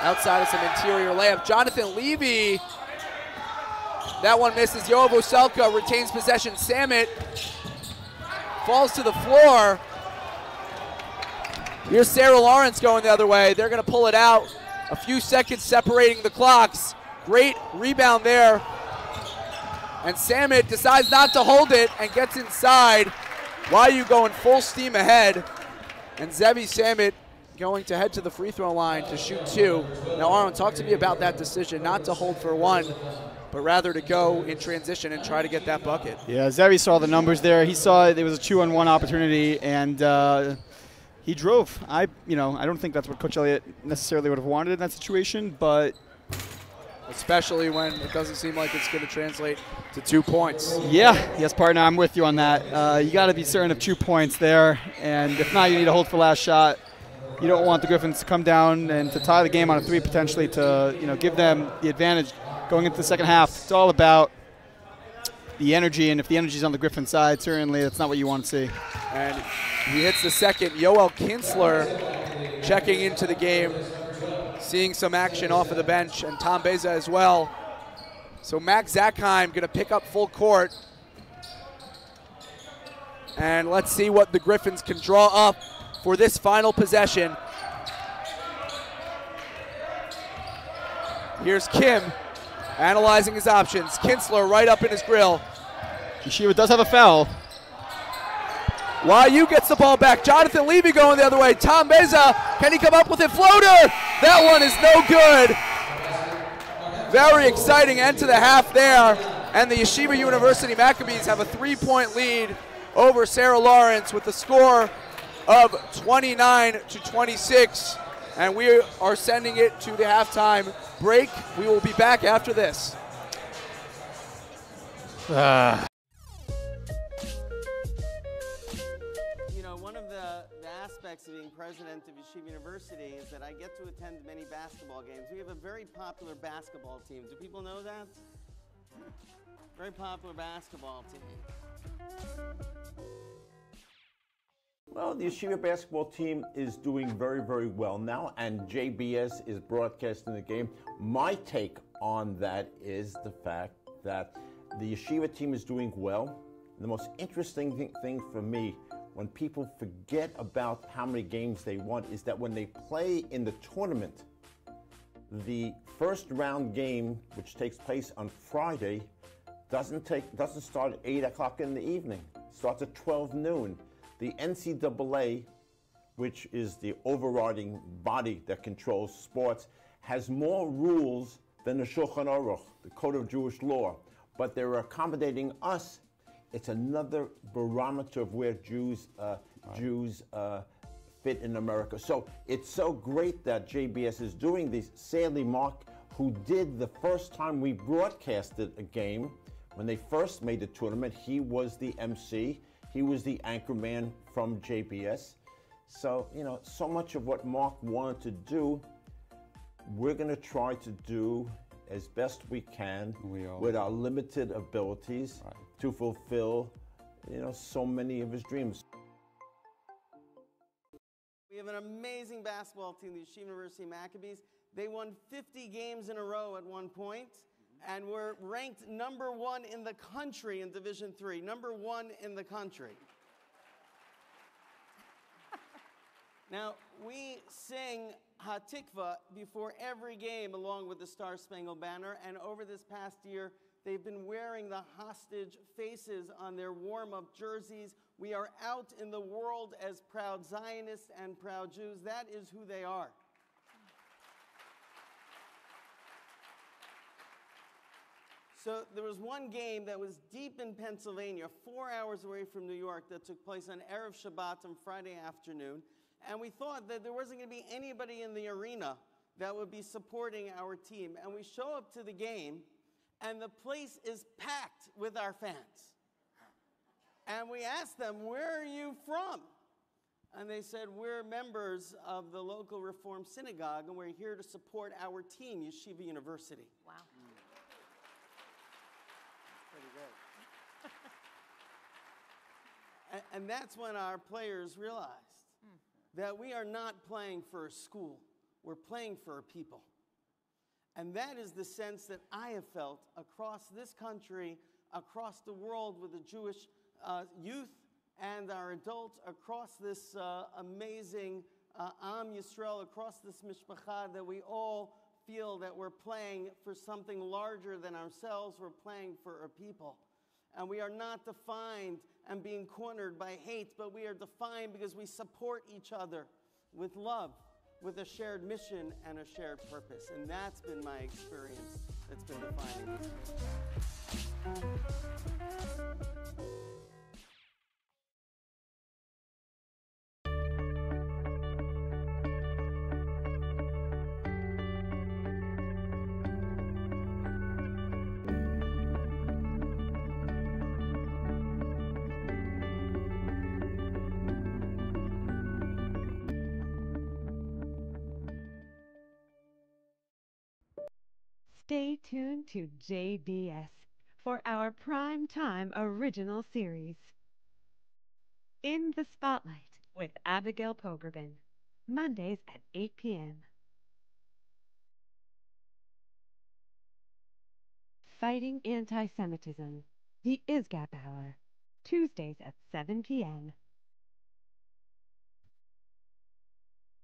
outside of some interior layup. Jonathan Levy, that one misses. Yoav Oselka retains possession. Samit falls to the floor. Here's Sarah Lawrence going the other way. They're going to pull it out. A few seconds separating the clocks. Great rebound there. And Samit decides not to hold it and gets inside. YU going full steam ahead. And Zevi Samit going to head to the free throw line to shoot 2. Now, Aaron, talk to me about that decision, not to hold for 1, but rather to go in transition and try to get that bucket.
Yeah, Zevi saw the numbers there. He saw there was a 2-on-1 opportunity, and he drove. I don't think that's what Coach Elliott necessarily would have wanted in that situation, but
especially when it doesn't seem like it's going to translate to 2 points.
Yeah, yes, partner, I'm with you on that. You got to be certain of 2 points there, and if not, you need to hold for last shot. You don't want the Gryphons to come down and to tie the game on a 3 potentially to give them the advantage going into the second half. It's all about the energy, and if the energy's on the Griffin side, certainly that's not what you want to see.
And he hits the second. Yoel Kinsler checking into the game, seeing some action off of the bench, and Tom Beza as well. So Max Zackheim going to pick up full court. And let's see what the Gryphons can draw up for this final possession. Here's Kim analyzing his options. Kinsler right up in his grill.
Yeshiva does have a foul.
YU gets the ball back. Jonathan Levy going the other way. Tom Beza, can he come up with a floater? That one is no good. Very exciting end to the half there. And the Yeshiva University Maccabees have a 3-point lead over Sarah Lawrence with a score of 29-26. And we are sending it to the halftime break. We will be back after this.
One of the aspects of being president of Yeshiva University is that I get to attend many basketball games. We have a very popular basketball team. Do people know that? Very popular basketball team.
Well, the Yeshiva basketball team is doing very, very well now, and JBS is broadcasting the game. My take on that is the fact that the Yeshiva team is doing well. The most interesting thing for me, when people forget about how many games they won, is that when they play in the tournament, the first round game, which takes place on Friday, doesn't start at 8 o'clock in the evening. It starts at 12 noon. The NCAA, which is the overriding body that controls sports, has more rules than the Shulchan Aruch, the Code of Jewish Law. But they're accommodating us. It's another barometer of where Jews fit in America. So it's so great that JBS is doing these. Sadly, Mark, who did the first time we broadcasted a game, when they first made the tournament, he was the MC. He was the anchor man from JBS. So, so much of what Mark wanted to do, we're going to try to do as best we can with our limited abilities to fulfill, so many of his dreams.
We have an amazing basketball team, the Yeshiva University Maccabees. They won 50 games in a row at one point, and were ranked number 1 in the country in Division III. Number 1 in the country. Now, we sing HaTikva before every game along with the Star Spangled Banner, and over this past year, they've been wearing the hostage faces on their warm-up jerseys. We are out in the world as proud Zionists and proud Jews. That is who they are. So there was one game that was deep in Pennsylvania, 4 hours away from New York, that took place on Erev Shabbat on Friday afternoon. And we thought that there wasn't going to be anybody in the arena that would be supporting our team. And we show up to the game, and the place is packed with our fans. And we asked them, "Where are you from?" And they said, "We're members of the local Reform Synagogue, and we're here to support our team, Yeshiva University."
Wow.
Pretty good. And that's when our players realized that we are not playing for a school. We're playing for a people. And that is the sense that I have felt across this country, across the world with the Jewish youth and our adults, across this amazing Am Yisrael, across this mishpacha, that we all feel that we're playing for something larger than ourselves. We're playing for our people. And we are not defined and being cornered by hate, but we are defined because we support each other with love, with a shared mission and a shared purpose. And that's been my experience that's been defining me.
Stay tuned to JBS for our primetime original series. In the Spotlight with Abigail Pogrebin, Mondays at 8 p.m. Fighting Anti-Semitism, the ISGAP Hour, Tuesdays at 7 p.m.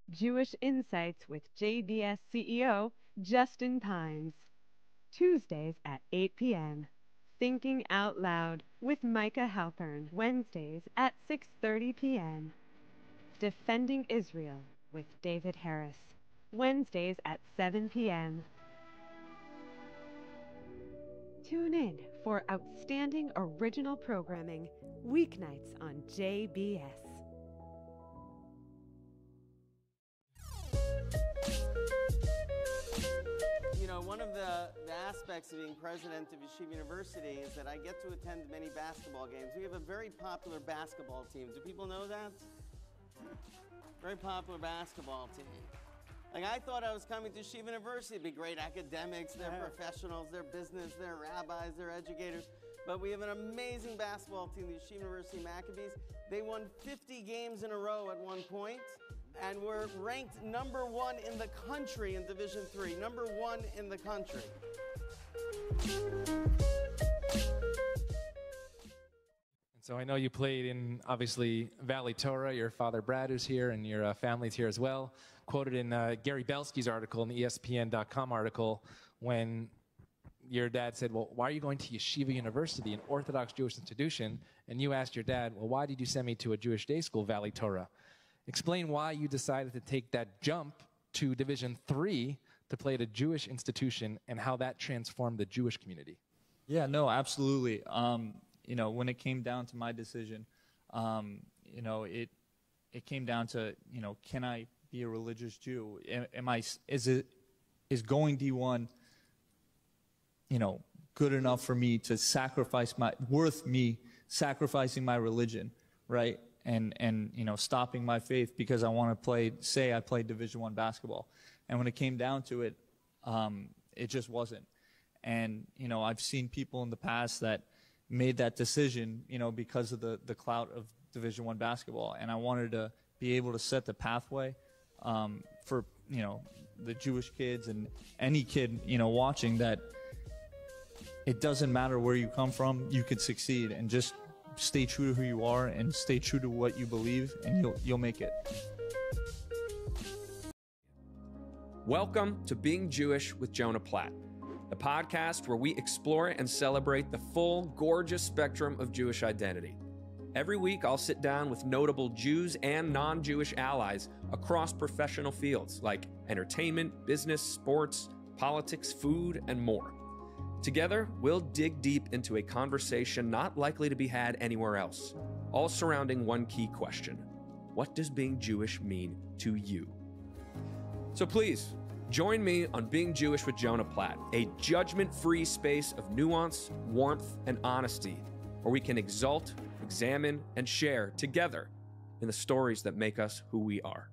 Jewish Insights with JBS CEO Justin Pines, Tuesdays at 8 p.m. Thinking Out Loud with Micah Halpern, Wednesdays at 6:30 p.m. Defending Israel with David Harris, Wednesdays at 7 p.m. Tune in for outstanding original programming, weeknights on JBS.
You know, one of the aspects of being president of Yeshiva University is that I get to attend many basketball games. We have a very popular basketball team. Do people know that? Very popular basketball team. Like, I thought I was coming to Yeshiva University. It'd be great academics, they're professionals, they're business, they're rabbis, they're educators. But we have an amazing basketball team, the Yeshiva University Maccabees. They won 50 games in a row at one point, and we're ranked number 1 in the country in Division III. Number 1 in the country.
So I know you played in, obviously, Valley Torah. Your father, Brad, is here, and your family's here as well. Quoted in Gary Belsky's article, in the ESPN.com article, when your dad said, well, why are you going to Yeshiva University, an Orthodox Jewish institution? And you asked your dad, well, why did you send me to a Jewish day school, Valley Torah? Explain why you decided to take that jump to Division III to play at a Jewish institution and how that transformed the Jewish community.
Yeah, no, absolutely. You know, when it came down to my decision, you know, it came down to, you know, can I be a religious Jew? Is going D1, you know, good enough for me to sacrifice worth me sacrificing my religion, right? And you know, stopping my faith because I want to say I played Division I basketball. And when it came down to it, it just wasn't. And, you know, I've seen people in the past that made that decision, you know, because of the clout of Division I basketball. And I wanted to be able to set the pathway for, you know, the Jewish kids and any kid, you know, watching, that it doesn't matter where you come from, you could succeed, and just stay true to who you are and stay true to what you believe, and you'll make it.
Welcome to Being Jewish with Jonah Platt, the podcast where we explore and celebrate the full, gorgeous spectrum of Jewish identity. Every week, I'll sit down with notable Jews and non-Jewish allies across professional fields like entertainment, business, sports, politics, food, and more. Together, we'll dig deep into a conversation not likely to be had anywhere else, all surrounding one key question: what does being Jewish mean to you? So please, join me on Being Jewish with Jonah Platt, a judgment-free space of nuance, warmth, and honesty, where we can exalt, examine, and share together in the stories that make us who we are.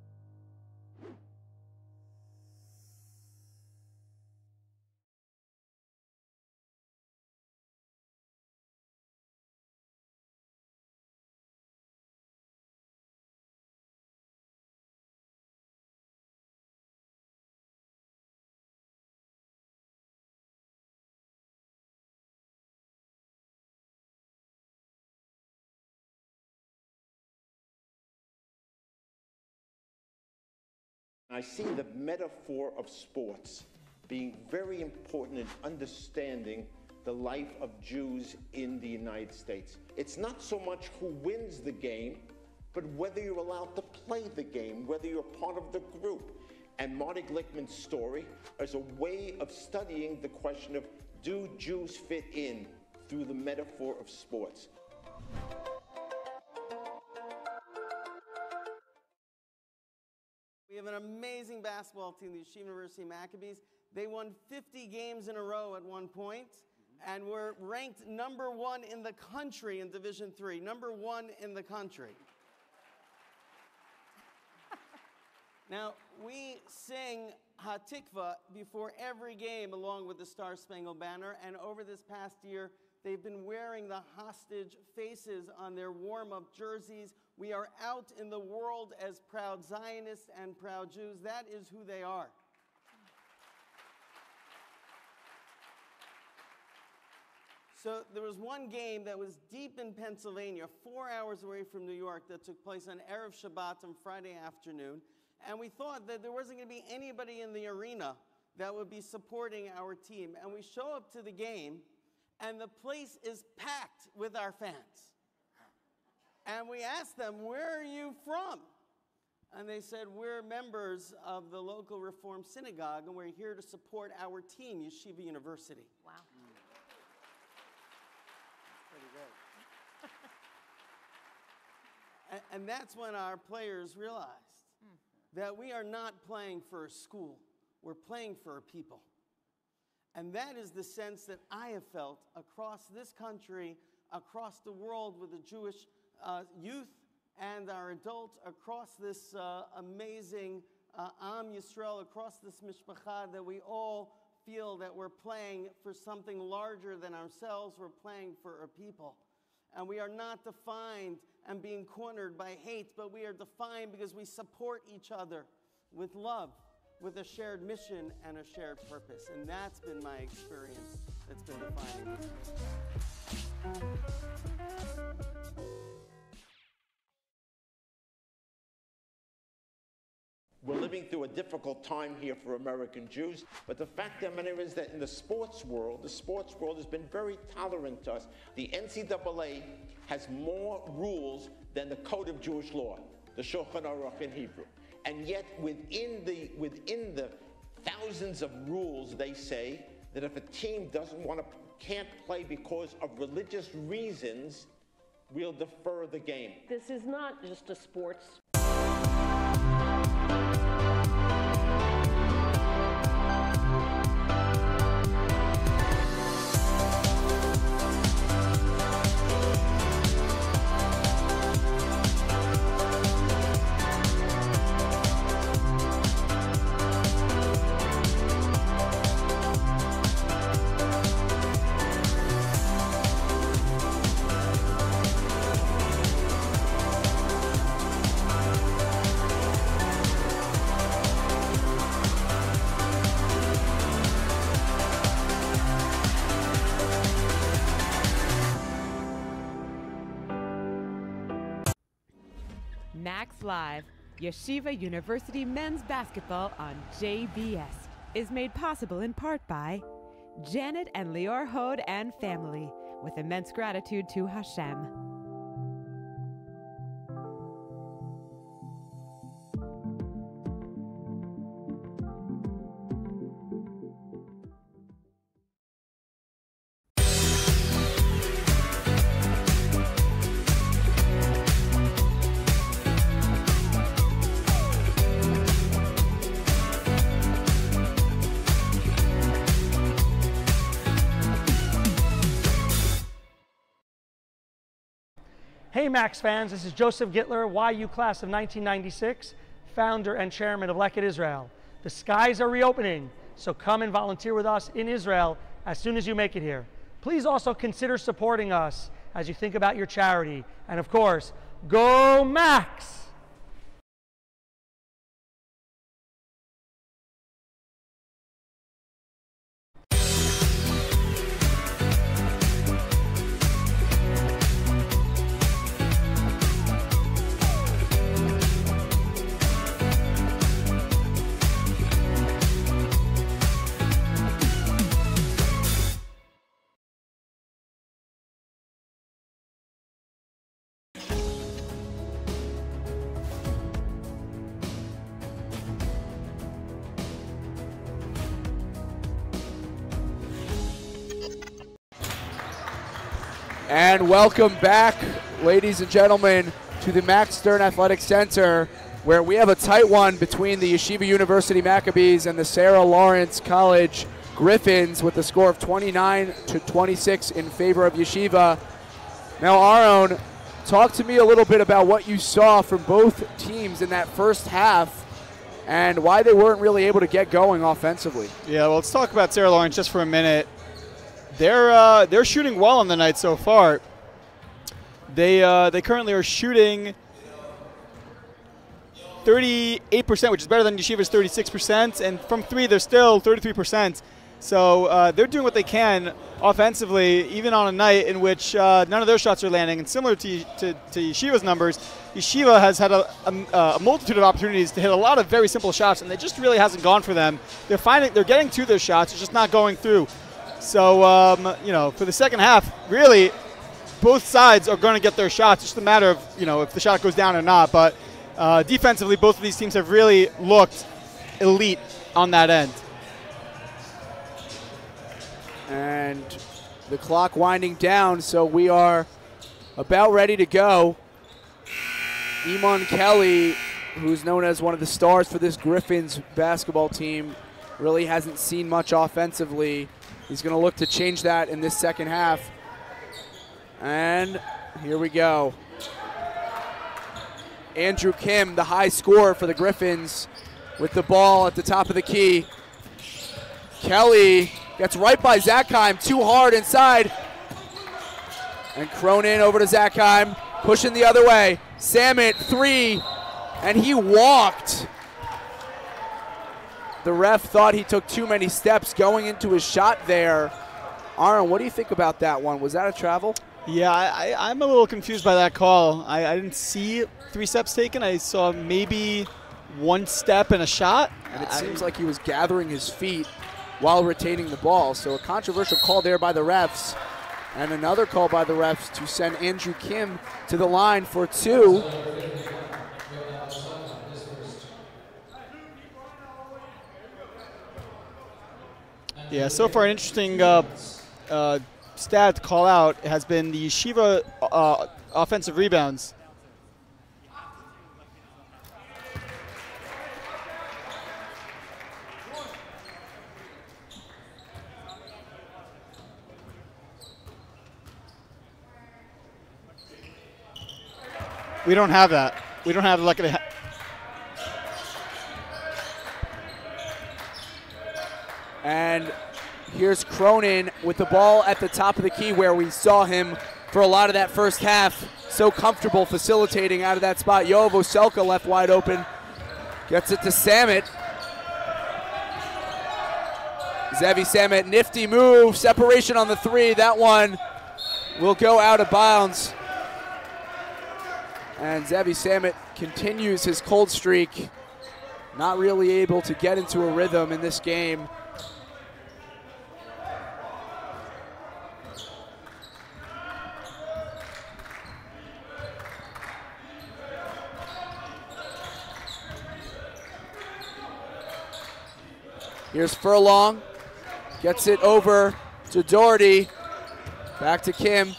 I see the metaphor of sports being very important in understanding the life of Jews in the United States. It's not so much who wins the game, but whether you're allowed to play the game, whether you're part of the group. And Marty Glickman's story is a way of studying the question of, do Jews fit in through the metaphor of sports?
We have an amazing basketball team, the Yeshiva University Maccabees. They won 50 games in a row at one point, and were ranked #1 in the country in Division III. #1 in the country. Now, we sing Hatikva before every game along with the Star Spangled Banner, and over this past year, they've been wearing the hostage faces on their warm-up jerseys. We are out in the world as proud Zionists and proud Jews. That is who they are. So there was one game that was deep in Pennsylvania, 4 hours away from New York, that took place on Erev Shabbat on Friday afternoon. And we thought that there wasn't going to be anybody in the arena that would be supporting our team. And we show up to the game, and the place is packed with our fans. And we asked them, where are you from? And they said, we're members of the local Reform Synagogue, and we're here to support our team, Yeshiva University.
Wow.
And that's when our players realized that we are not playing for a school, we're playing for a people. And that is the sense that I have felt across this country, across the world with the Jewish youth and our adults, across this amazing Am Yisrael, across this mishpacha, that we all feel that we're playing for something larger than ourselves, we're playing for a people. And we are not defined and being cornered by hate, but we are defined because we support each other with love, with a shared mission and a shared purpose. And that's been my experience that's been defining.
We're living through a difficult time here for American Jews, but the fact of the matter is that in the sports world has been very tolerant to us. The NCAA has more rules than the Code of Jewish Law, the Shulchan Aruch in Hebrew. And yet within the thousands of rules, they say that if a team can't play because of religious reasons, we'll defer the game.
This is not just a sports.
Max Live, Yeshiva University men's basketball on JBS, is made possible in part by Janet and Lior Hod and family, with immense gratitude to Hashem.
Hey Max fans, this is Joseph Gittler, YU class of 1996, founder and chairman of Leket Israel. The skies are reopening, so come and volunteer with us in Israel as soon as you make it here. Please also consider supporting us as you think about your charity. And of course, go Max!
And welcome back, ladies and gentlemen, to the Max Stern Athletic Center, where we have a tight one between the Yeshiva University Maccabees and the Sarah Lawrence College Gryphons with a score of 29-26 in favor of Yeshiva. Now, Aaron, talk to me a little bit about what you saw from both teams in that first half and why they weren't really able to get going offensively.
Yeah, well, let's talk about Sarah Lawrence just for a minute. They're shooting well on the night so far. They currently are shooting 38%, which is better than Yeshiva's 36%, and from three they're still 33%. So they're doing what they can offensively, even on a night in which none of their shots are landing. And similar to Yeshiva's numbers, Yeshiva has had a multitude of opportunities to hit a lot of very simple shots, and they just really hasn't gone for them. They're getting to their shots, it's just not going through. So, for the second half, really, both sides are going to get their shots. It's just a matter of, if the shot goes down or not. But defensively, both of these teams have really looked elite on that end.
And the clock winding down, so we are about ready to go. Iman Kelly, who's known as one of the stars for this Gryphons basketball team, really hasn't seen much offensively. He's going to look to change that in this second half. And here we go. Andrew Kim, the high scorer for the Gryphons, with the ball at the top of the key. Kelly gets right by Zakheim, too hard inside. And Cronin over to Zakheim, pushing the other way. Samit, three, and he walked. The ref thought he took too many steps going into his shot there. Aaron, what do you think about that one? Was that a travel?
Yeah, I'm a little confused by that call. I didn't see 3 steps taken. I saw maybe 1 step and a shot.
And it seems like he was gathering his feet while retaining the ball. So a controversial call there by the refs. And another call by the refs to send Andrew Kim to the line for 2.
Yeah, so far an interesting stat to call out has been the Yeshiva offensive rebounds. We don't have that. We don't have like a.
And here's Cronin with the ball at the top of the key where we saw him for a lot of that first half. So comfortable facilitating out of that spot. Yoav Oselka left wide open. Gets it to Samit. Zevi Samit, nifty move. Separation on the 3. That one will go out of bounds. And Zevi Samit continues his cold streak. Not really able to get into a rhythm in this game. Here's Furlong, gets it over to Doherty, back to Kim.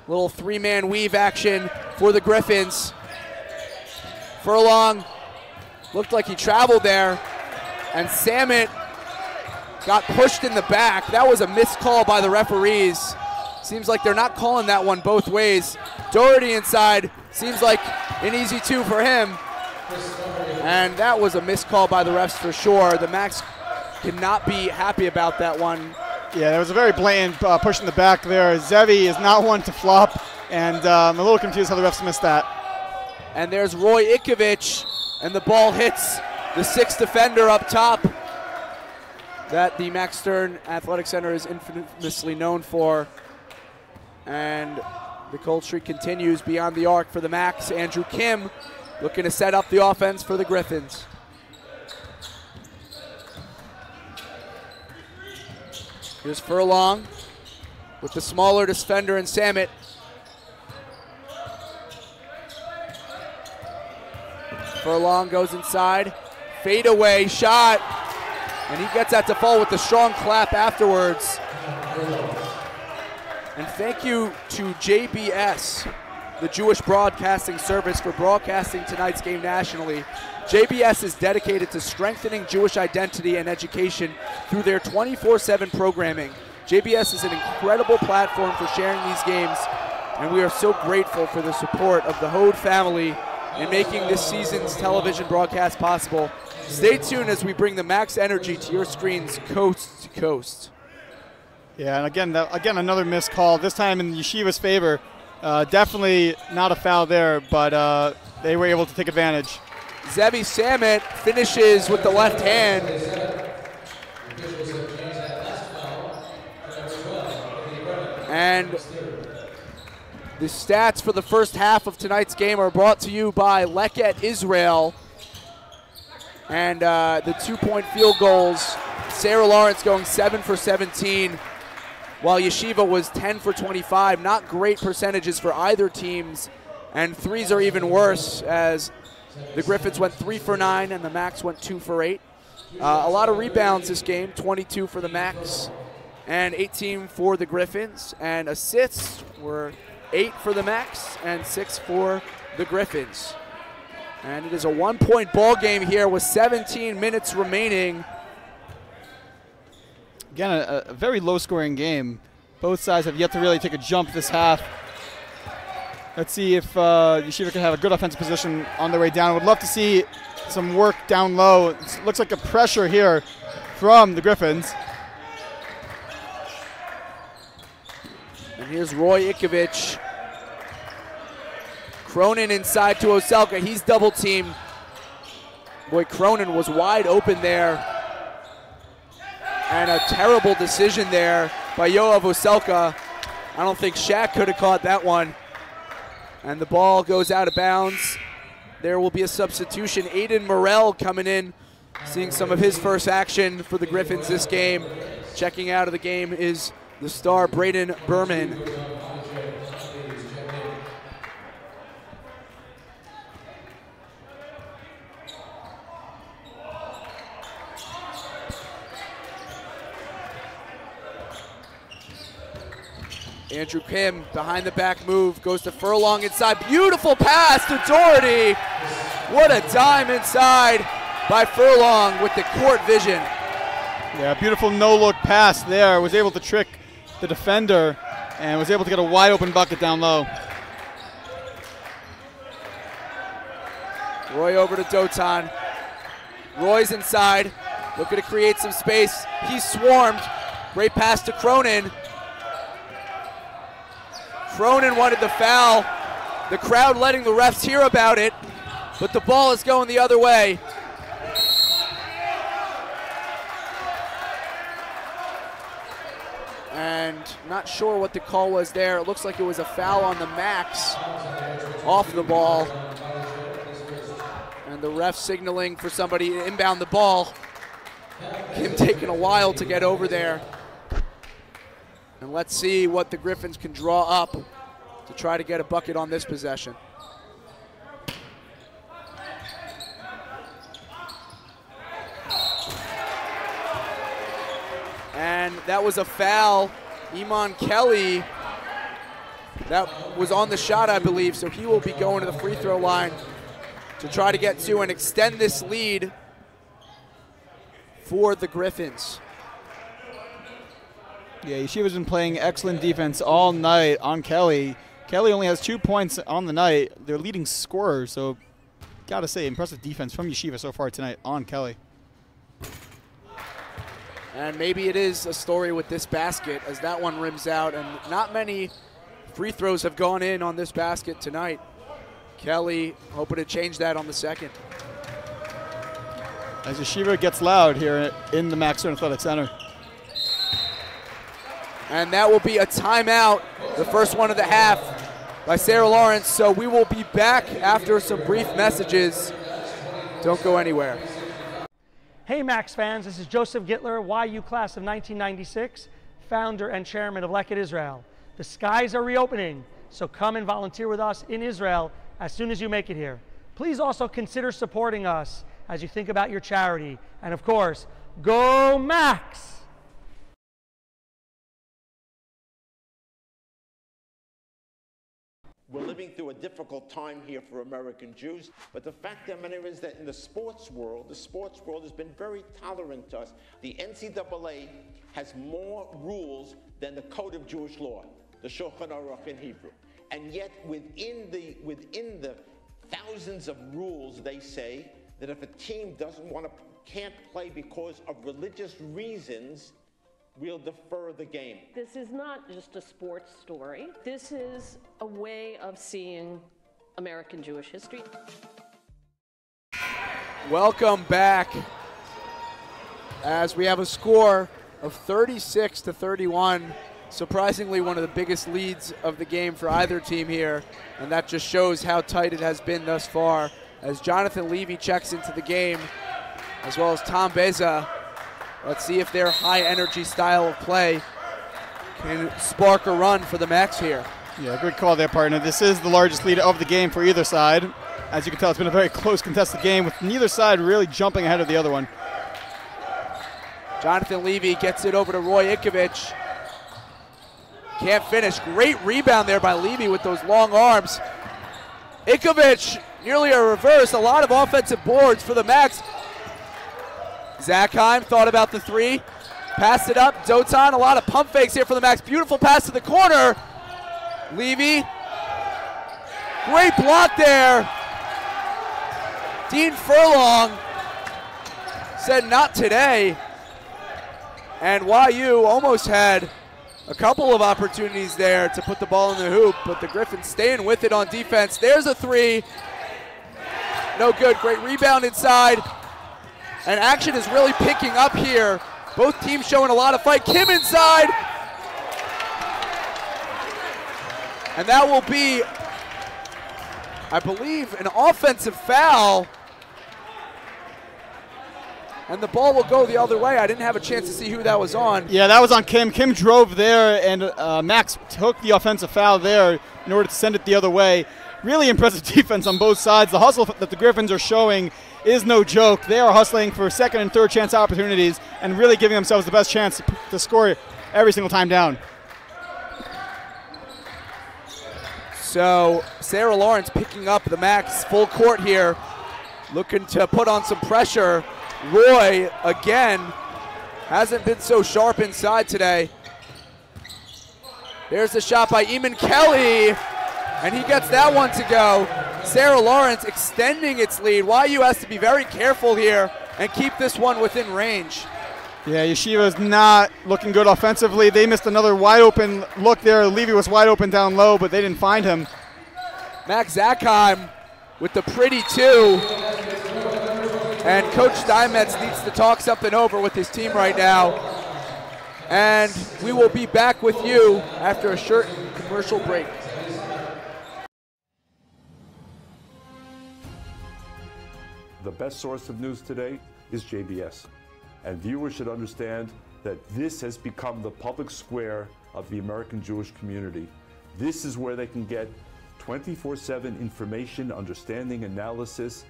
Little 3-man weave action for the Gryphons. Furlong looked like he traveled there, and Samit got pushed in the back. That was a missed call by the referees. Seems like they're not calling that one both ways. Doherty inside, seems like an easy 2 for him. And that was a missed call by the refs for sure. The Max cannot be happy about that one.
Yeah, there was a very blatant push in the back there. Zevi is not one to flop, and I'm a little confused how the refs missed that.
And there's Roy Ikovich, and the ball hits the 6th defender up top that the Max Stern Athletic Center is infamously known for. And the cold streak continues beyond the arc for the Max. Andrew Kim looking to set up the offense for the Gryphons. Here's Furlong with the smaller defender and Samit. Furlong goes inside, fade away shot, and he gets that to fall with the strong clap afterwards. And thank you to JBS, the Jewish Broadcasting Service, for broadcasting tonight's game nationally. JBS is dedicated to strengthening Jewish identity and education through their 24/7 programming. JBS is an incredible platform for sharing these games, and we are so grateful for the support of the Hode family in making this season's television broadcast possible. Stay tuned as we bring the max energy to your screens coast to coast.
Yeah, and again another missed call, this time in Yeshiva's favor. Definitely not a foul there, but they were able to take advantage.
Zevi Samet finishes with the left hand. And the stats for the first half of tonight's game are brought to you by Leket Israel. And the 2-point field goals, Sarah Lawrence going 7 for 17, while Yeshiva was 10 for 25. Not great percentages for either teams, and threes are even worse, as the Gryphons went 3 for 9 and the Macs went 2 for 8. A lot of rebounds this game, 22 for the Macs and 18 for the Gryphons, and assists were 8 for the Macs and 6 for the Gryphons. And it is a 1-point ball game here with 17 minutes remaining.
Again, a very low-scoring game. Both sides have yet to really take a jump this half. Let's see if Yeshiva can have a good offensive position on their way down. Would love to see some work down low. It looks like a pressure here from the Gryphons.
And here's Roy Ikovich. Cronin inside to Oselka. He's double teamed. Boy, Cronin was wide open there. And a terrible decision there by Yoav Oselka. I don't think Shaq could have caught that one. And the ball goes out of bounds. There will be a substitution. Aiden Morrell coming in, seeing some of his first action for the Gryphons this game. Checking out of the game is the star Braden Berman. Andrew Kim, behind the back move, goes to Furlong inside. Beautiful pass to Doherty. What a dime inside by Furlong with the court vision.
Yeah, beautiful no-look pass there. Was able to trick the defender and was able to get a wide open bucket down low.
Roy over to Dotan. Roy's inside, looking to create some space. He's swarmed. Great pass to Cronin. Cronin wanted the foul. The crowd letting the refs hear about it, but the ball is going the other way. And not sure what the call was there. It looks like it was a foul on the Macs off the ball. And the ref signaling for somebody to inbound the ball. Him taking a while to get over there. And let's see what the Gryphons can draw up to try to get a bucket on this possession. And that was a foul. Iman Kelly, that was on the shot, I believe, so he will be going to the free throw line to try to get to and extend this lead for the Gryphons.
Yeah, Yeshiva's been playing excellent defense all night on Kelly. Kelly only has 2 points on the night. Their leading scorer, so gotta say, impressive defense from Yeshiva so far tonight on Kelly.
And maybe it is a story with this basket as that one rims out, and not many free throws have gone in on this basket tonight. Kelly hoping to change that on the second.
As Yeshiva gets loud here in the Max Stern Athletic Center.
And that will be a timeout, the first one of the half by Sarah Lawrence. So we will be back after some brief messages. Don't go anywhere.
Hey Max fans, this is Joseph Gittler, YU class of 1996, founder and chairman of Leket Israel. The skies are reopening, so come and volunteer with us in Israel as soon as you make it here. Please also consider supporting us as you think about your charity. And of course, go Max!
We're living through a difficult time here for American Jews, but the fact of the matter is that in the sports world has been very tolerant to us. The NCAA has more rules than the Code of Jewish Law, the Shulchan Aruch in Hebrew. And yet within the thousands of rules, they say that if a team can't play because of religious reasons, we'll defer the game.
This is not just a sports story. This is a way of seeing American Jewish history.
Welcome back as we have a score of 36-31. Surprisingly, one of the biggest leads of the game for either team here, and that just shows how tight it has been thus far as Jonathan Levy checks into the game, as well as Tom Beza. Let's see if their high-energy style of play can spark a run for the Macs here.
Yeah, good call there, partner. This is the largest lead of the game for either side. As you can tell, it's been a very close contested game with neither side really jumping ahead of the other one.
Jonathan Levy gets it over to Roy Ikovich. Can't finish. Great rebound there by Levy with those long arms. Ikovich, nearly a reverse. A lot of offensive boards for the Macs. Zakheim thought about the three. Passed it up. Dotan, a lot of pump fakes here for the Macs. Beautiful pass to the corner. Levy. Great block there. Dean Furlong said not today. And YU almost had a couple of opportunities there to put the ball in the hoop, but the Gryphons staying with it on defense. There's a three. No good. Great rebound inside. And action is really picking up here. Both teams showing a lot of fight. Kim inside. And that will be, I believe, an offensive foul. And the ball will go the other way. I didn't have a chance to see who that was on.
Yeah, that was on Kim. Kim drove there, and Max took the offensive foul there in order to send it the other way. Really impressive defense on both sides. The hustle that the Gryphons are showing is no joke. They are hustling for second and third chance opportunities and really giving themselves the best chance to score every single time down.
So Sarah Lawrence picking up the Macs full court here, looking to put on some pressure. Roy, again, hasn't been so sharp inside today. There's the shot by Eamon Kelly, and he gets that one to go. Sarah Lawrence extending its lead. YU has to be very careful here and keep this one within range.
Yeah, Yeshiva is not looking good offensively. They missed another wide open look there. Levy was wide open down low, but they didn't find him.
Max Zakheim with the pretty two. And Coach Steinmetz needs to talk something over with his team right now. And we will be back with you after a short commercial break.
The best source of news today is JBS. And viewers should understand that this has become the public square of the American Jewish community. This is where they can get 24/7 information, understanding, analysis,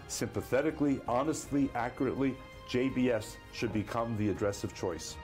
sympathetically, honestly, accurately. JBS should become the address of choice.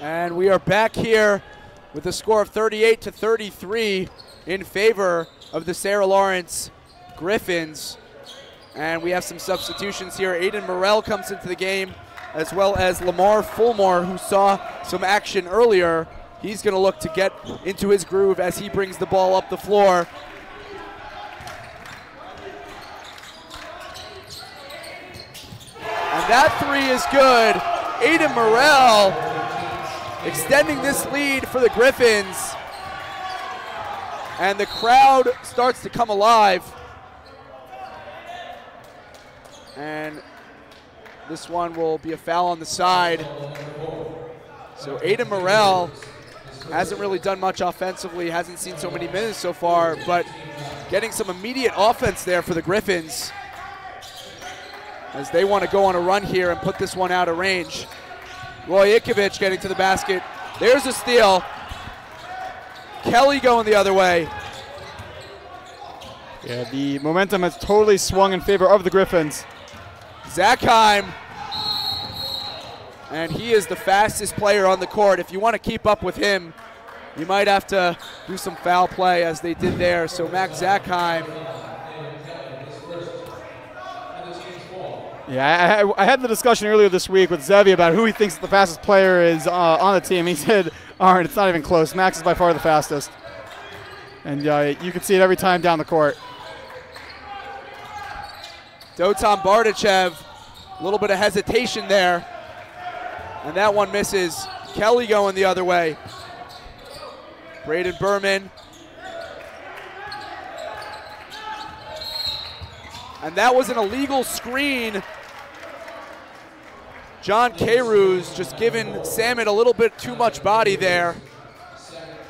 And we are back here with a score of 38-33 in favor of the Sarah Lawrence Gryphons. And we have some substitutions here. Aiden Morrell comes into the game, as well as Lamar Fulmore, who saw some action earlier. He's going to look to get into his groove as he brings the ball up the floor. And that three is good. Aiden Morrell extending this lead for the Gryphons. And the crowd starts to come alive. And this one will be a foul on the side. So Eitan Morel hasn't really done much offensively, hasn't seen so many minutes so far, but getting some immediate offense there for the Gryphons as they want to go on a run here and put this one out of range. Roy Ikovich getting to the basket. There's a steal. Kelly going the other way.
Yeah, the momentum has totally swung in favor of the Gryphons.
Zackheim, and he is the fastest player on the court. If you want to keep up with him, you might have to do some foul play as they did there. So Max Zackheim.
Yeah, I had the discussion earlier this week with Zevi about who he thinks the fastest player is on the team. He said, Aaron, it's not even close. Max is by far the fastest. And you can see it every time down the court.
Dotan Bardachev, a little bit of hesitation there. And that one misses. Kelly going the other way. Braden Berman. And that was an illegal screen. John Carews just giving Samet a little bit too much body there.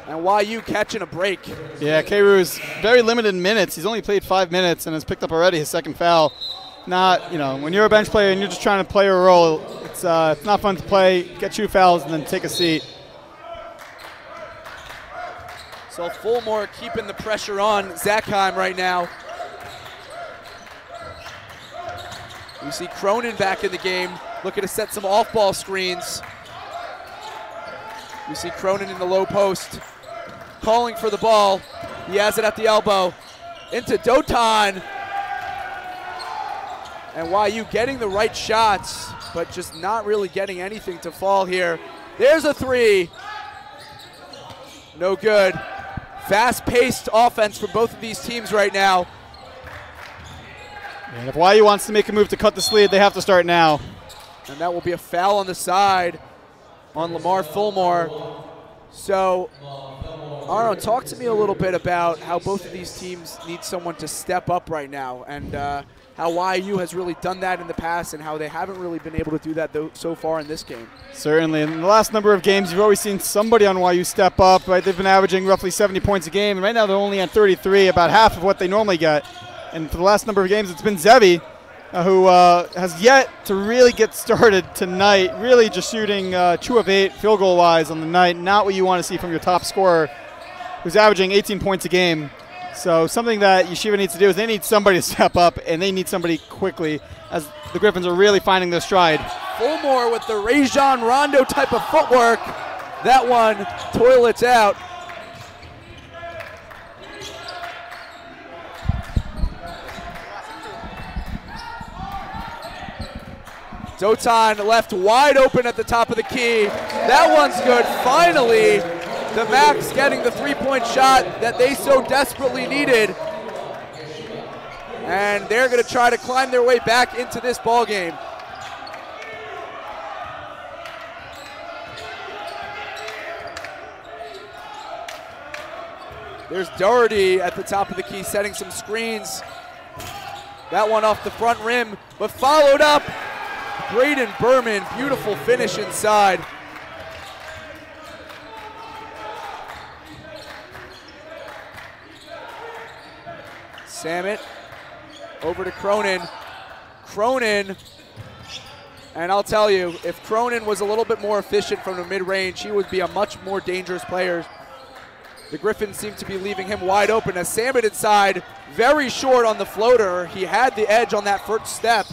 And YU catching a break.
Yeah, Carews, very limited minutes. He's only played 5 minutes and has picked up already his second foul. Not, you know, when you're a bench player and you're just trying to play a role, it's not fun to play, get 2 fouls, and then take a seat.
So Fulmore keeping the pressure on Zackheim right now. We see Cronin back in the game, looking to set some off-ball screens. We see Cronin in the low post, calling for the ball. He has it at the elbow. Into Dotan. And YU getting the right shots, but just not really getting anything to fall here. There's a 3. No good. Fast-paced offense for both of these teams right now.
And if YU wants to make a move to cut this lead, they have to start now.
And that will be a foul on the side on Lamar Fulmore. So, Aaron, talk to me a little bit about how both of these teams need someone to step up right now, and how YU has really done that in the past and how they haven't really been able to do that so far in this game.
Certainly. In the last number of games, you've always seen somebody on YU step up. Right? They've been averaging roughly 70 points a game, and right now they're only at 33, about half of what they normally get. And for the last number of games, it's been Zevi, who has yet to really get started tonight, really just shooting 2 of 8 field goal-wise on the night, not what you want to see from your top scorer, who's averaging 18 points a game. So something that Yeshiva needs to do is they need somebody to step up, and they need somebody quickly, as the Gryphons are really finding their stride.
Fulmore with the Rajon Rondo type of footwork. That one toilets out. Dotan left wide open at the top of the key. That one's good. Finally, the Max getting the 3-point shot that they so desperately needed. And they're going to try to climb their way back into this ball game. There's Doherty at the top of the key setting some screens. That one off the front rim, but followed up. Braden Berman, beautiful finish inside. Samet over to Cronin. Cronin, and I'll tell you, if Cronin was a little bit more efficient from the mid-range, he would be a much more dangerous player. The Gryphons seem to be leaving him wide open as Samet inside, very short on the floater. He had the edge on that first step.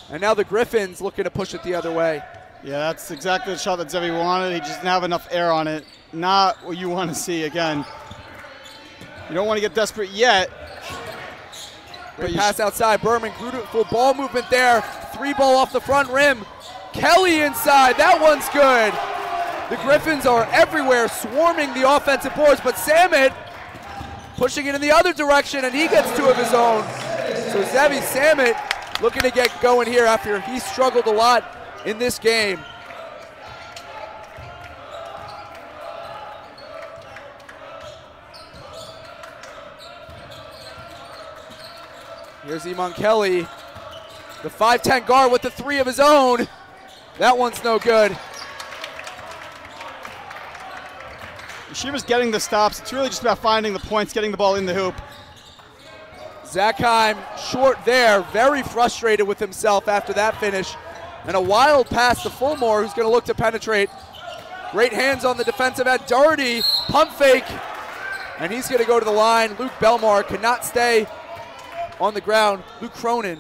And now the Gryphons looking to push it the other way.
Yeah, that's exactly the shot that Zevi wanted. He just didn't have enough air on it. Not what you want to see again. You don't want to get desperate yet.
Great pass outside. Berman, beautiful ball movement there. 3-ball off the front rim. Kelly inside. That one's good. The Gryphons are everywhere, swarming the offensive boards, but Samet pushing it in the other direction, and he gets 2 of his own. So Zevi Samet looking to get going here after he struggled a lot in this game. Here's Iman Kelly. The 5'10 guard with the three of his own. That one's no good.
Yeshiva's getting the stops. It's really just about finding the points, getting the ball in the hoop.
Zakheim short there, very frustrated with himself after that finish. And a wild pass to Fulmore, who's going to look to penetrate. Great hands on the defensive end. Doherty, pump fake, and he's going to go to the line. Luke Belmar cannot stay on the ground. Luke Cronin.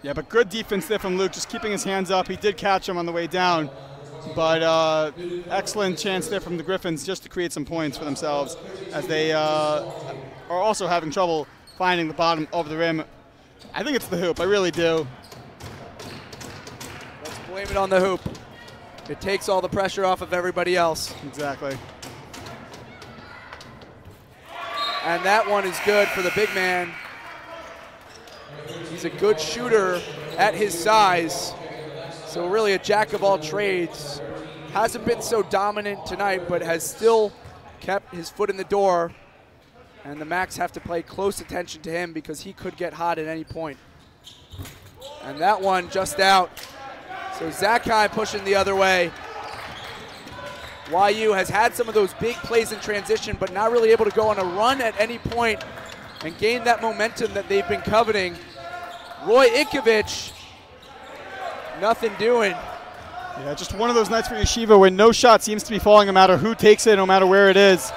Yeah, but good defense there from Luke, just keeping his hands up. He did catch him on the way down. But excellent chance there from the Gryphons just to create some points for themselves, as they are also having trouble finding the bottom of the rim. I think it's the hoop. I really do.
Let's blame it on the hoop. It takes all the pressure off of everybody else.
Exactly.
And that one is good for the big man. He's a good shooter at his size. So really a jack of all trades. Hasn't been so dominant tonight, but has still kept his foot in the door. And the Macs have to pay close attention to him because he could get hot at any point. And that one just out. So Zakheim pushing the other way. YU has had some of those big plays in transition, but not really able to go on a run at any point and gain that momentum that they've been coveting. Roy Ikovich, nothing doing.
Yeah, just one of those nights for Yeshiva where no shot seems to be falling no matter who takes it, no matter where it is.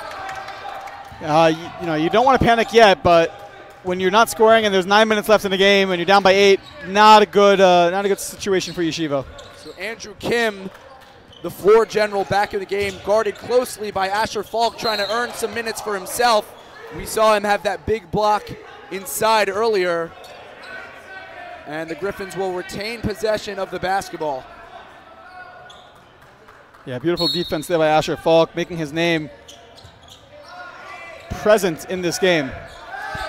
You don't want to panic yet, but when you're not scoring and there's 9 minutes left in the game and you're down by 8, not a good situation for Yeshiva.
So Andrew Kim, the floor general, back in the game, guarded closely by Asher Falk, trying to earn some minutes for himself. We saw him have that big block inside earlier. And the Gryphons will retain possession of the basketball.
Yeah, beautiful defense there by Asher Falk, making his name present in this game.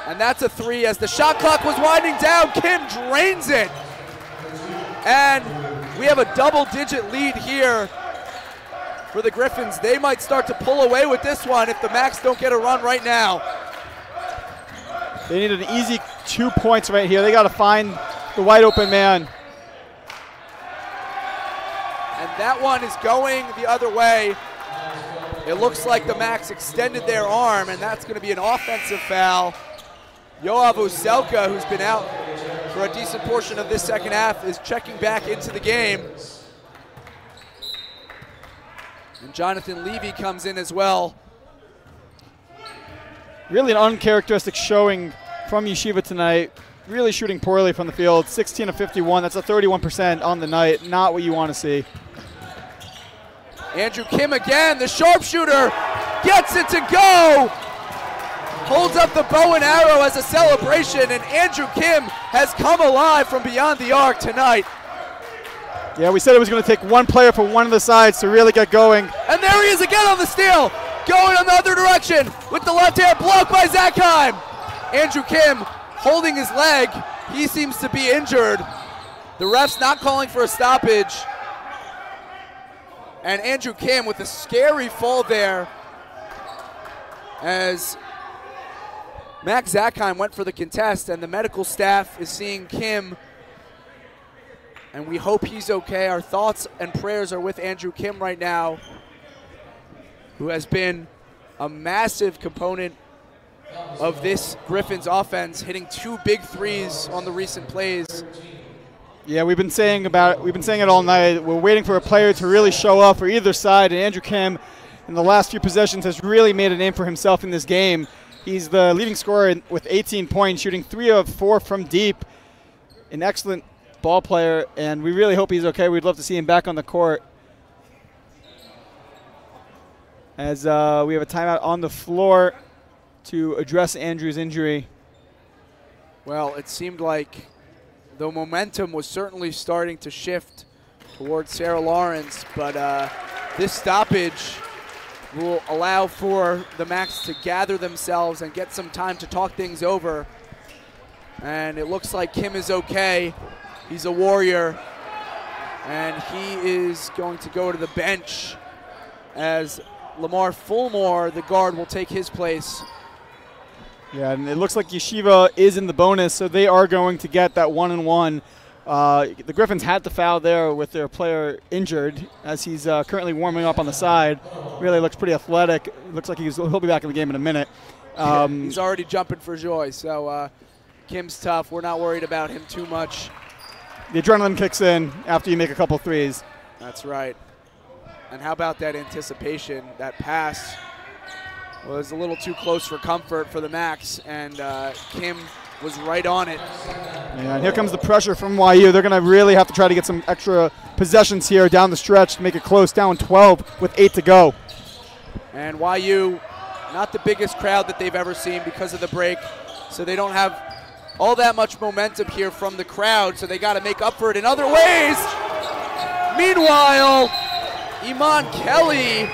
And that's a three as the shot clock was winding down. Kim drains it. And we have a double-digit lead here for the Gryphons. They might start to pull away with this one if the Macs don't get a run right now.
They need an easy 2 points right here. They got to find the wide open man.
And that one is going the other way. It looks like the Macs extended their arm, and that's going to be an offensive foul. Yoav Uselka, who's been out for a decent portion of this second half, is checking back into the game. And Jonathan Levy comes in as well.
Really an uncharacteristic showing from Yeshiva tonight. Really shooting poorly from the field. 16 of 51. That's a 31% on the night. Not what you want to see.
Andrew Kim again, the sharpshooter, gets it to go. Holds up the bow and arrow as a celebration, and Andrew Kim has come alive from beyond the arc tonight.
Yeah, we said it was going to take one player for one of the sides to really get going.
And there he is again on the steal, going on the other direction with the left hand blocked by Zakheim. Andrew Kim holding his leg. He seems to be injured. The ref's not calling for a stoppage. And Andrew Kim with a scary fall there as Max Zakheim went for the contest, and the medical staff is seeing Kim, and we hope he's okay. Our thoughts and prayers are with Andrew Kim right now, who has been a massive component of this Gryphons offense, hitting 2 big threes on the recent plays.
Yeah, we've been saying it all night. We're waiting for a player to really show up for either side, and Andrew Kim in the last few possessions has really made a name for himself in this game. He's the leading scorer with 18 points, shooting 3 of 4 from deep. An excellent ball player, and we really hope he's okay. We'd love to see him back on the court. As we have a timeout on the floor to address Andrew's injury.
Well, it seemed like the momentum was certainly starting to shift towards Sarah Lawrence, but this stoppage will allow for the Macs to gather themselves and get some time to talk things over. And it looks like Kim is okay. He's a warrior, and he is going to go to the bench as Lamar Fulmore, the guard, will take his place.
Yeah, and it looks like Yeshiva is in the bonus, so they are going to get that 1-and-1. The Gryphons had to foul there with their player injured as he's currently warming up on the side. Really looks pretty athletic. Looks like he'll be back in the game in a minute.
He's already jumping for joy, so Kim's tough. We're not worried about him too much.
The adrenaline kicks in after you make a couple threes.
That's right. And how about that anticipation? That pass was a little too close for comfort for the Max, and Kim was right on it.
Yeah, and here comes the pressure from YU. They're going to really have to try to get some extra possessions here down the stretch to make it close, down 12 with 8 to go.
And YU, not the biggest crowd that they've ever seen because of the break, so they don't have all that much momentum here from the crowd, so they got to make up for it in other ways. Meanwhile, Iman Kelly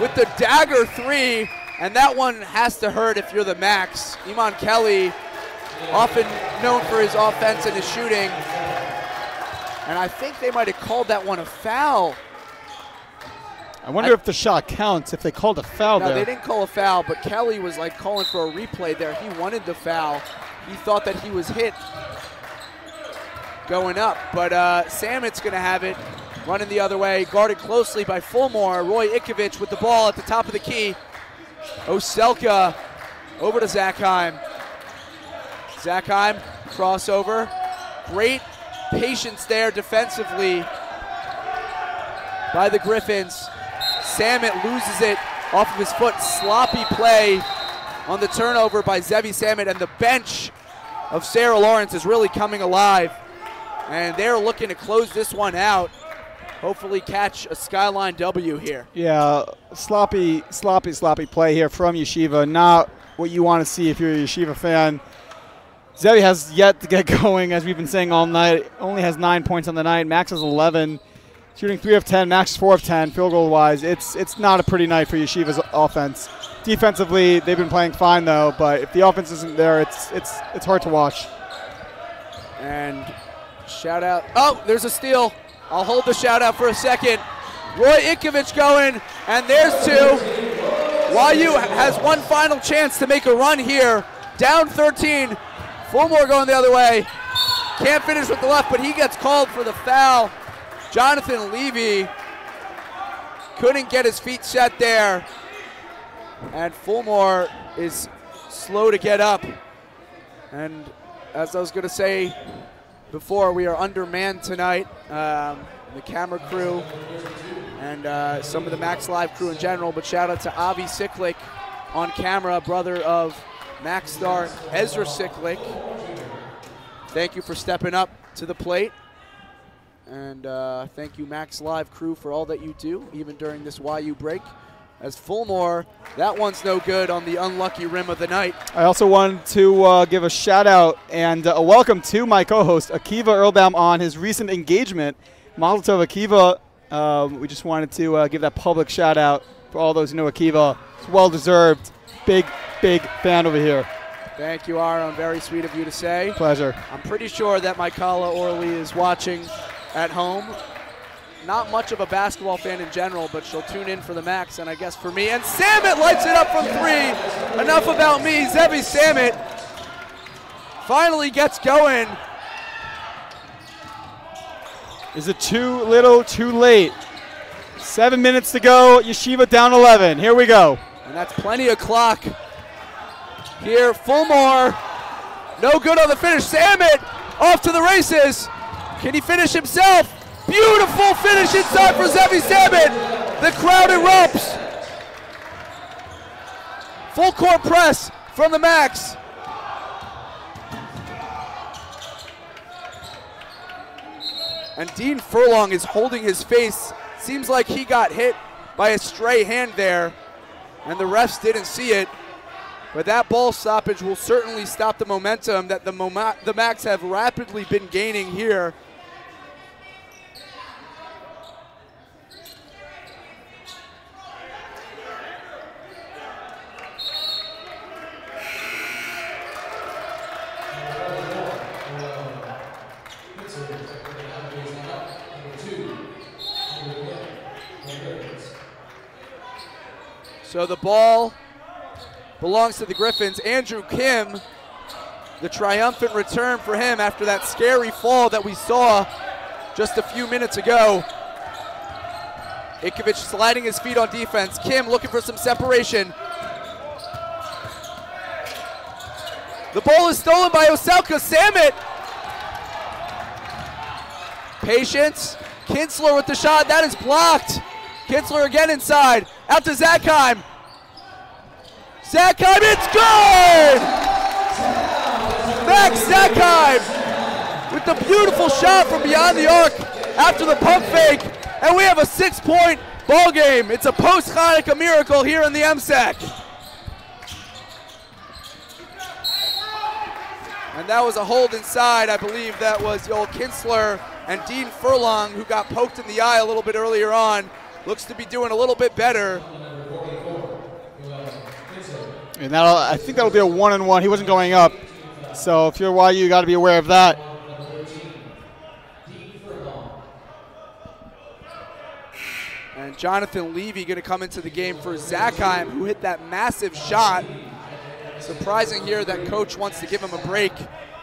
with the dagger 3, and that one has to hurt if you're the Max. Iman Kelly, often known for his offense and his shooting, and I think they might have called that one a foul.
I wonder if the shot counts, if they called a foul there.
No, they didn't call a foul, but Kelly was like calling for a replay there. He wanted the foul. He thought that he was hit going up, but Samet's going to have it, running the other way, guarded closely by Fulmore. Roy Ikovich with the ball at the top of the key. Oselka over to Zachheim. Zachheim, crossover. Great patience there defensively by the Gryphons. Samet loses it off of his foot. Sloppy play on the turnover by Zevi Samet, and the bench of Sarah Lawrence is really coming alive. And they're looking to close this one out. Hopefully catch a Skyline W here.
Yeah, sloppy play here from Yeshiva. Not what you want to see if you're a Yeshiva fan. Zevi has yet to get going, as we've been saying all night. Only has 9 points on the night. Max has 11. Shooting 3 of 10. Max is 4 of 10. Field goal wise, it's not a pretty night for Yeshiva's offense. Defensively, they've been playing fine though, but if the offense isn't there, it's hard to watch.
And shout out. Oh, there's a steal. I'll hold the shout out for a second. Roy Ikovich going, and there's 2. YU has one final chance to make a run here. Down 13. Fulmore going the other way. Can't finish with the left, but he gets called for the foul. Jonathan Levy couldn't get his feet set there. And Fulmore is slow to get up. And as I was going to say before, we are undermanned tonight. The camera crew and some of the Max Live crew in general, but shout out to Avi Siklik on camera, brother of Max star Ezra Siklik. Thank you for stepping up to the plate. And thank you, Max Live crew, for all that you do, even during this YU break. As Fulmore, that one's no good on the unlucky rim of the night.
I also wanted to give a shout out and a welcome to my co-host, Akiva Earlbaum, on his recent engagement. Mazel tov, Akiva. We just wanted to give that public shout out for all those who know Akiva. It's well deserved. Big fan over here.
Thank you, Aaron. Very sweet of you to say.
Pleasure.
I'm pretty sure that my Kala Orly is watching at home. Not much of a basketball fan in general, but she'll tune in for the Max, and I guess for me. And Samet lights it up from 3. Enough about me. Zevi Samet finally gets going.
Is it too little, too late? 7 minutes to go. Yeshiva down 11. Here we go.
And that's plenty of clock. Here, Fulmore. No good on the finish. Samet off to the races. Can he finish himself? Beautiful finish inside for Zevi Samet. The crowd erupts. Full court press from the Max. And Dean Furlong is holding his face. Seems like he got hit by a stray hand there, and the refs didn't see it. But that ball stoppage will certainly stop the momentum that the Max have rapidly been gaining here. So the ball belongs to the Gryphons. Andrew Kim, the triumphant return for him after that scary fall that we saw just a few minutes ago. Ikovic sliding his feet on defense. Kim looking for some separation. The ball is stolen by Oselka. Samit. Patience. Kinsler with the shot. That is blocked. Kinsler again inside. Out to Zakheim. Zakheim, it's good! Max Zakheim with the beautiful shot from beyond the arc after the pump fake. And we have a 6-point ball game. It's a post-Hanukkah miracle here in the MSAC. And that was a hold inside. I believe that was Joel Kinsler and Dean Furlong, who got poked in the eye a little bit earlier on. Looks to be doing a little bit better.
And I think that'll be a 1-and-1. He wasn't going up. So if you're YU, you got to be aware of that.
And Jonathan Levy going to come into the game for Zakheim, who hit that massive shot. Surprising here that coach wants to give him a break.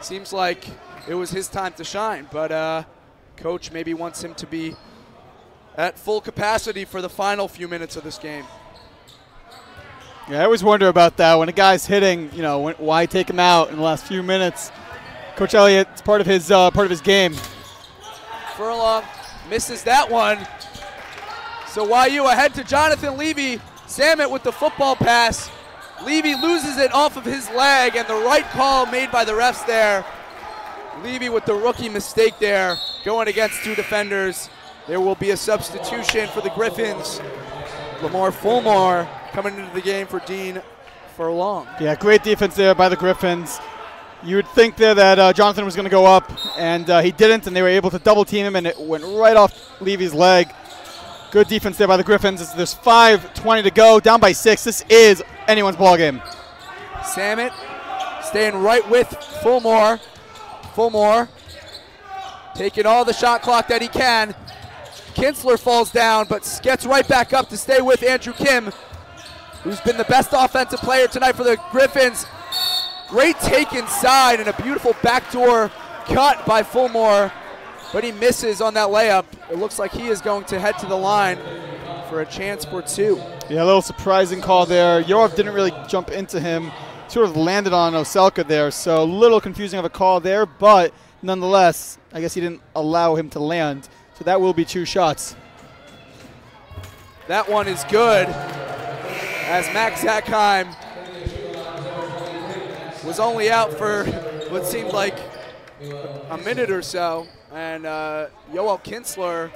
Seems like it was his time to shine, but coach maybe wants him to be at full capacity for the final few minutes of this game.
Yeah, I always wonder about that. When a guy's hitting, you know, why take him out in the last few minutes? Coach Elliott, it's part of his game.
Furlong misses that one. So YU ahead to Jonathan Levy. Samit with the football pass. Levy loses it off of his leg, and the right call made by the refs there. Levy with the rookie mistake there, going against two defenders. There will be a substitution for the Gryphons. Lamar Fulmore coming into the game for Dean Furlong.
Yeah, great defense there by the Gryphons. You would think there that Jonathan was going to go up, and he didn't, and they were able to double team him, and it went right off Levy's leg. Good defense there by the Gryphons. There's 5:20 to go, down by 6. This is anyone's ball game.
Samit staying right with Fulmore. Fulmore taking all the shot clock that he can. Kinsler falls down, but gets right back up to stay with Andrew Kim, who's been the best offensive player tonight for the Gryphons. Great take inside and a beautiful backdoor cut by Fulmore, but he misses on that layup. It looks like he is going to head to the line for a chance for two.
Yeah, a little surprising call there. Yoav didn't really jump into him, sort of landed on Oselka there, so a little confusing of a call there, but nonetheless, I guess he didn't allow him to land. So that will be 2 shots.
That one is good, as Max Zakheim was only out for what seemed like a minute or so. And Yoel Kinsler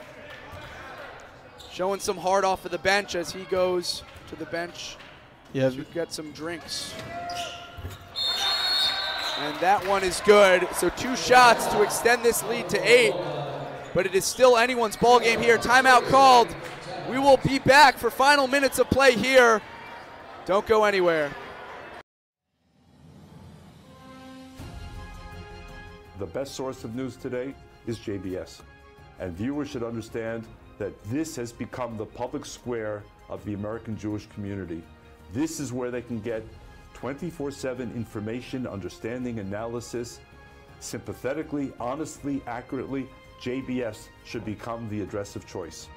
showing some heart off of the bench as he goes to the bench to get some drinks. And that one is good. So 2 shots to extend this lead to 8. But it is still anyone's ball game here. Timeout called. We will be back for final minutes of play here. Don't go anywhere.
The best source of news today is JBS. And viewers should understand that this has become the public square of the American Jewish community. This is where they can get 24/7 information, understanding, analysis, sympathetically, honestly, accurately. JBS should become the address of choice.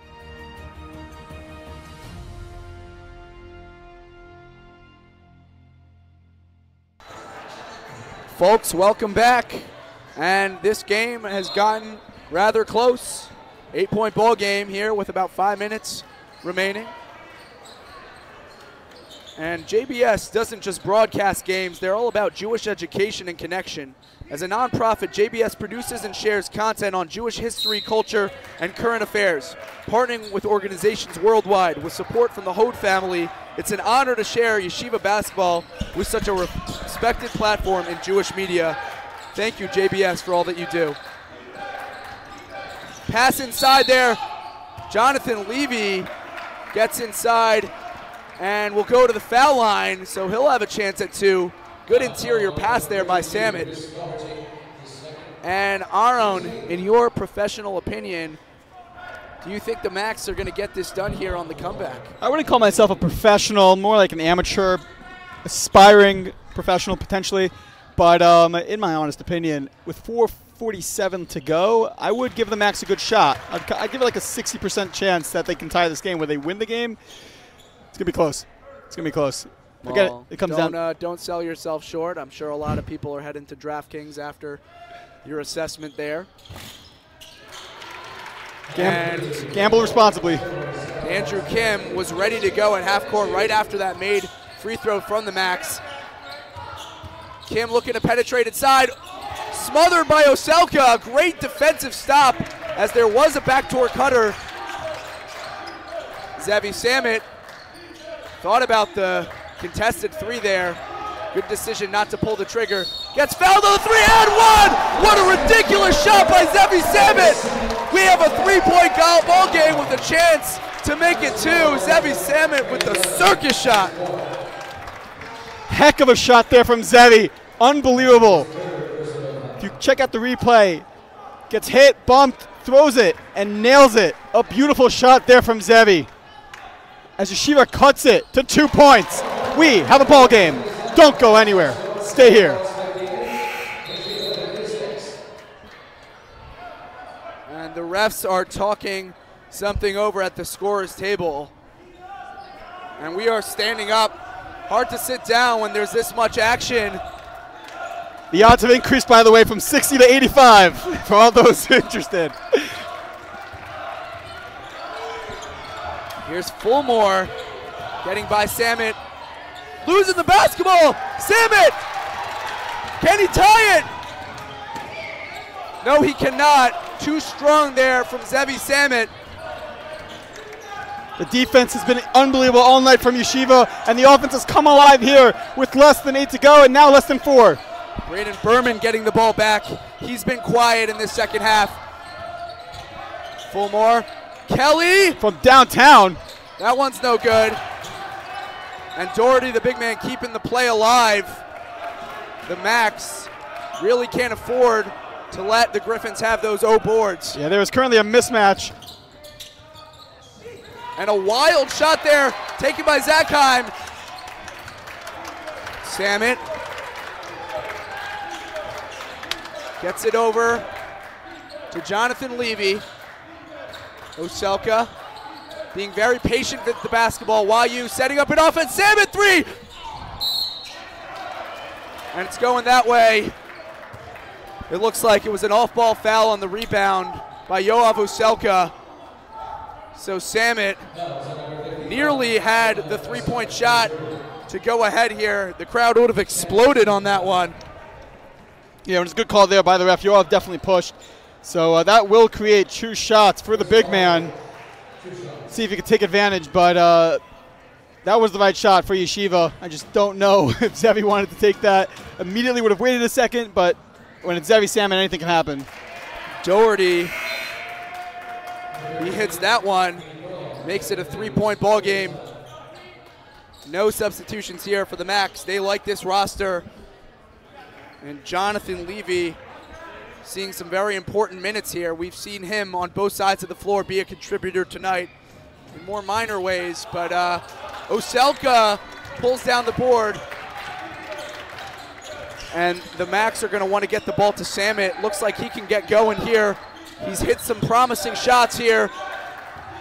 Folks, welcome back. And this game has gotten rather close. 8-point ball game here with about 5 minutes remaining. And JBS doesn't just broadcast games, they're all about Jewish education and connection. As a nonprofit, JBS produces and shares content on Jewish history, culture, and current affairs. Partnering with organizations worldwide with support from the Hode family, it's an honor to share Yeshiva basketball with such a respected platform in Jewish media. Thank you, JBS, for all that you do. Pass inside there. Jonathan Levy gets inside and will go to the foul line, so he'll have a chance at 2. Good interior pass there by Samit. And Aaron, in your professional opinion, do you think the Macs are going to get this done here on the comeback?
I wouldn't call myself a professional, more like an amateur. aspiring professional potentially. But in my honest opinion, with 4:47 to go, I would give the Max a good shot. I'd give it like a 60% chance that they can tie this game where they win the game. It's going to be close. It's going to be close. Again, it comes down.
Don't sell yourself short. I'm sure a lot of people are heading to DraftKings after your assessment there.
Gamble responsibly.
Andrew Kim was ready to go at half court right after that made free throw from the Max. Kim looking to penetrate inside. Smothered by Oselka. Great defensive stop as there was a backdoor cutter. Zevi Samit thought about the contested three there. Good decision not to pull the trigger. Gets fouled on the 3 and 1! What a ridiculous shot by Zevi Samit! We have a 3-point ball game with a chance to make it 2. Zevi Samit with the circus shot.
Heck of a shot there from Zevi. Unbelievable. If you check out the replay, gets hit, bumped, throws it, and nails it. A beautiful shot there from Zevi. As Yeshiva cuts it to 2 points. We have a ball game. Don't go anywhere. Stay here.
And the refs are talking something over at the scorer's table. And we are standing up. Hard to sit down when there's this much action.
The odds have increased, by the way, from 60 to 85 for all those interested.
Here's Fulmore getting by Samit. Losing the basketball. Samit! Can he tie it? No, he cannot. Too strong there from Zevi Samit.
The defense has been unbelievable all night from Yeshiva, and the offense has come alive here with less than 8 to go and now less than 4.
Braden Berman getting the ball back. He's been quiet in this second half. Fulmore. Kelly.
From downtown.
That one's no good. And Doherty, the big man, keeping the play alive. The Max really can't afford to let the Gryphons have those 0 boards.
Yeah, there is currently a mismatch.
And a wild shot there, taken by Zakheim. Samit gets it over to Jonathan Levy. Oselka being very patient with the basketball. YU setting up an offense. Samit 3! And it's going that way. It looks like it was an off-ball foul on the rebound by Yoav Oselka. So Samit nearly had the 3-point shot to go ahead here. The crowd would have exploded on that one.
Yeah, it was a good call there by the ref. Yoav definitely pushed. So that will create true shots for the big man. See if he can take advantage, but that was the right shot for Yeshiva. I just don't know if Zevi wanted to take that. Immediately would have waited a second, but when it's Zevi Salmon, anything can happen.
Doherty, he hits that one, makes it a 3-point ball game. No substitutions here for the Max. They like this roster. And Jonathan Levy seeing some very important minutes here. We've seen him on both sides of the floor be a contributor tonight in more minor ways, but Oselka pulls down the board. And the Max are gonna want to get the ball to Samit. Looks like he can get going here. He's hit some promising shots here.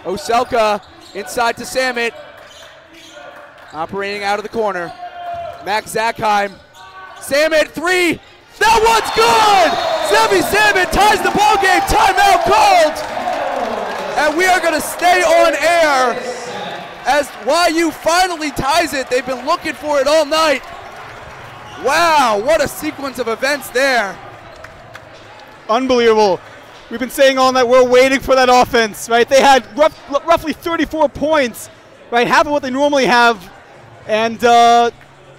Oselka inside to Samit. Operating out of the corner. Max Zakheim. Samit 3. That one's good! Zevi Samit ties the ball game. Timeout called. And we are going to stay on air as YU finally ties it. They've been looking for it all night. Wow, what a sequence of events there.
Unbelievable. We've been saying all night we're waiting for that offense, right? They had roughly 34 points, right? Half of what they normally have. And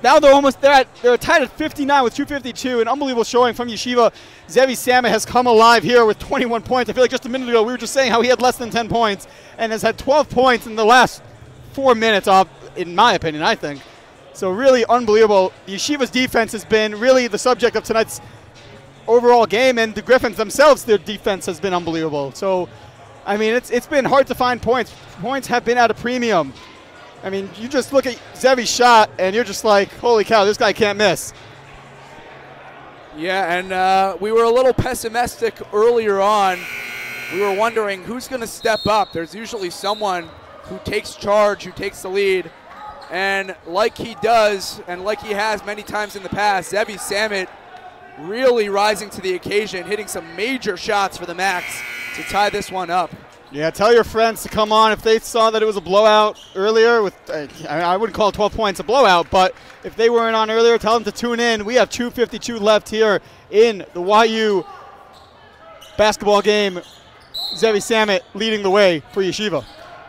now they're tied at 59 with 2:52. An unbelievable showing from Yeshiva. Zevi Samit has come alive here with 21 points. I feel like just a minute ago we were just saying how he had less than 10 points and has had 12 points in the last 4 minutes, in my opinion, I think. So really unbelievable. Yeshiva's defense has been really the subject of tonight's overall game, and the Gryphons themselves, their defense has been unbelievable. So, I mean, it's been hard to find points. Points have been at a premium. I mean, you just look at Zevi's shot, and you're just like, holy cow, this guy can't miss.
Yeah, and we were a little pessimistic earlier on. We were wondering who's going to step up. There's usually someone who takes charge, who takes the lead. And like he does, and like he has many times in the past, Zevi Samit really rising to the occasion, hitting some major shots for the Max to tie this one up.
Yeah, tell your friends to come on if they saw that it was a blowout earlier. With I wouldn't call 12 points a blowout, but if they weren't on earlier, tell them to tune in. We have 2:52 left here in the YU basketball game. Zevi Samit leading the way for Yeshiva.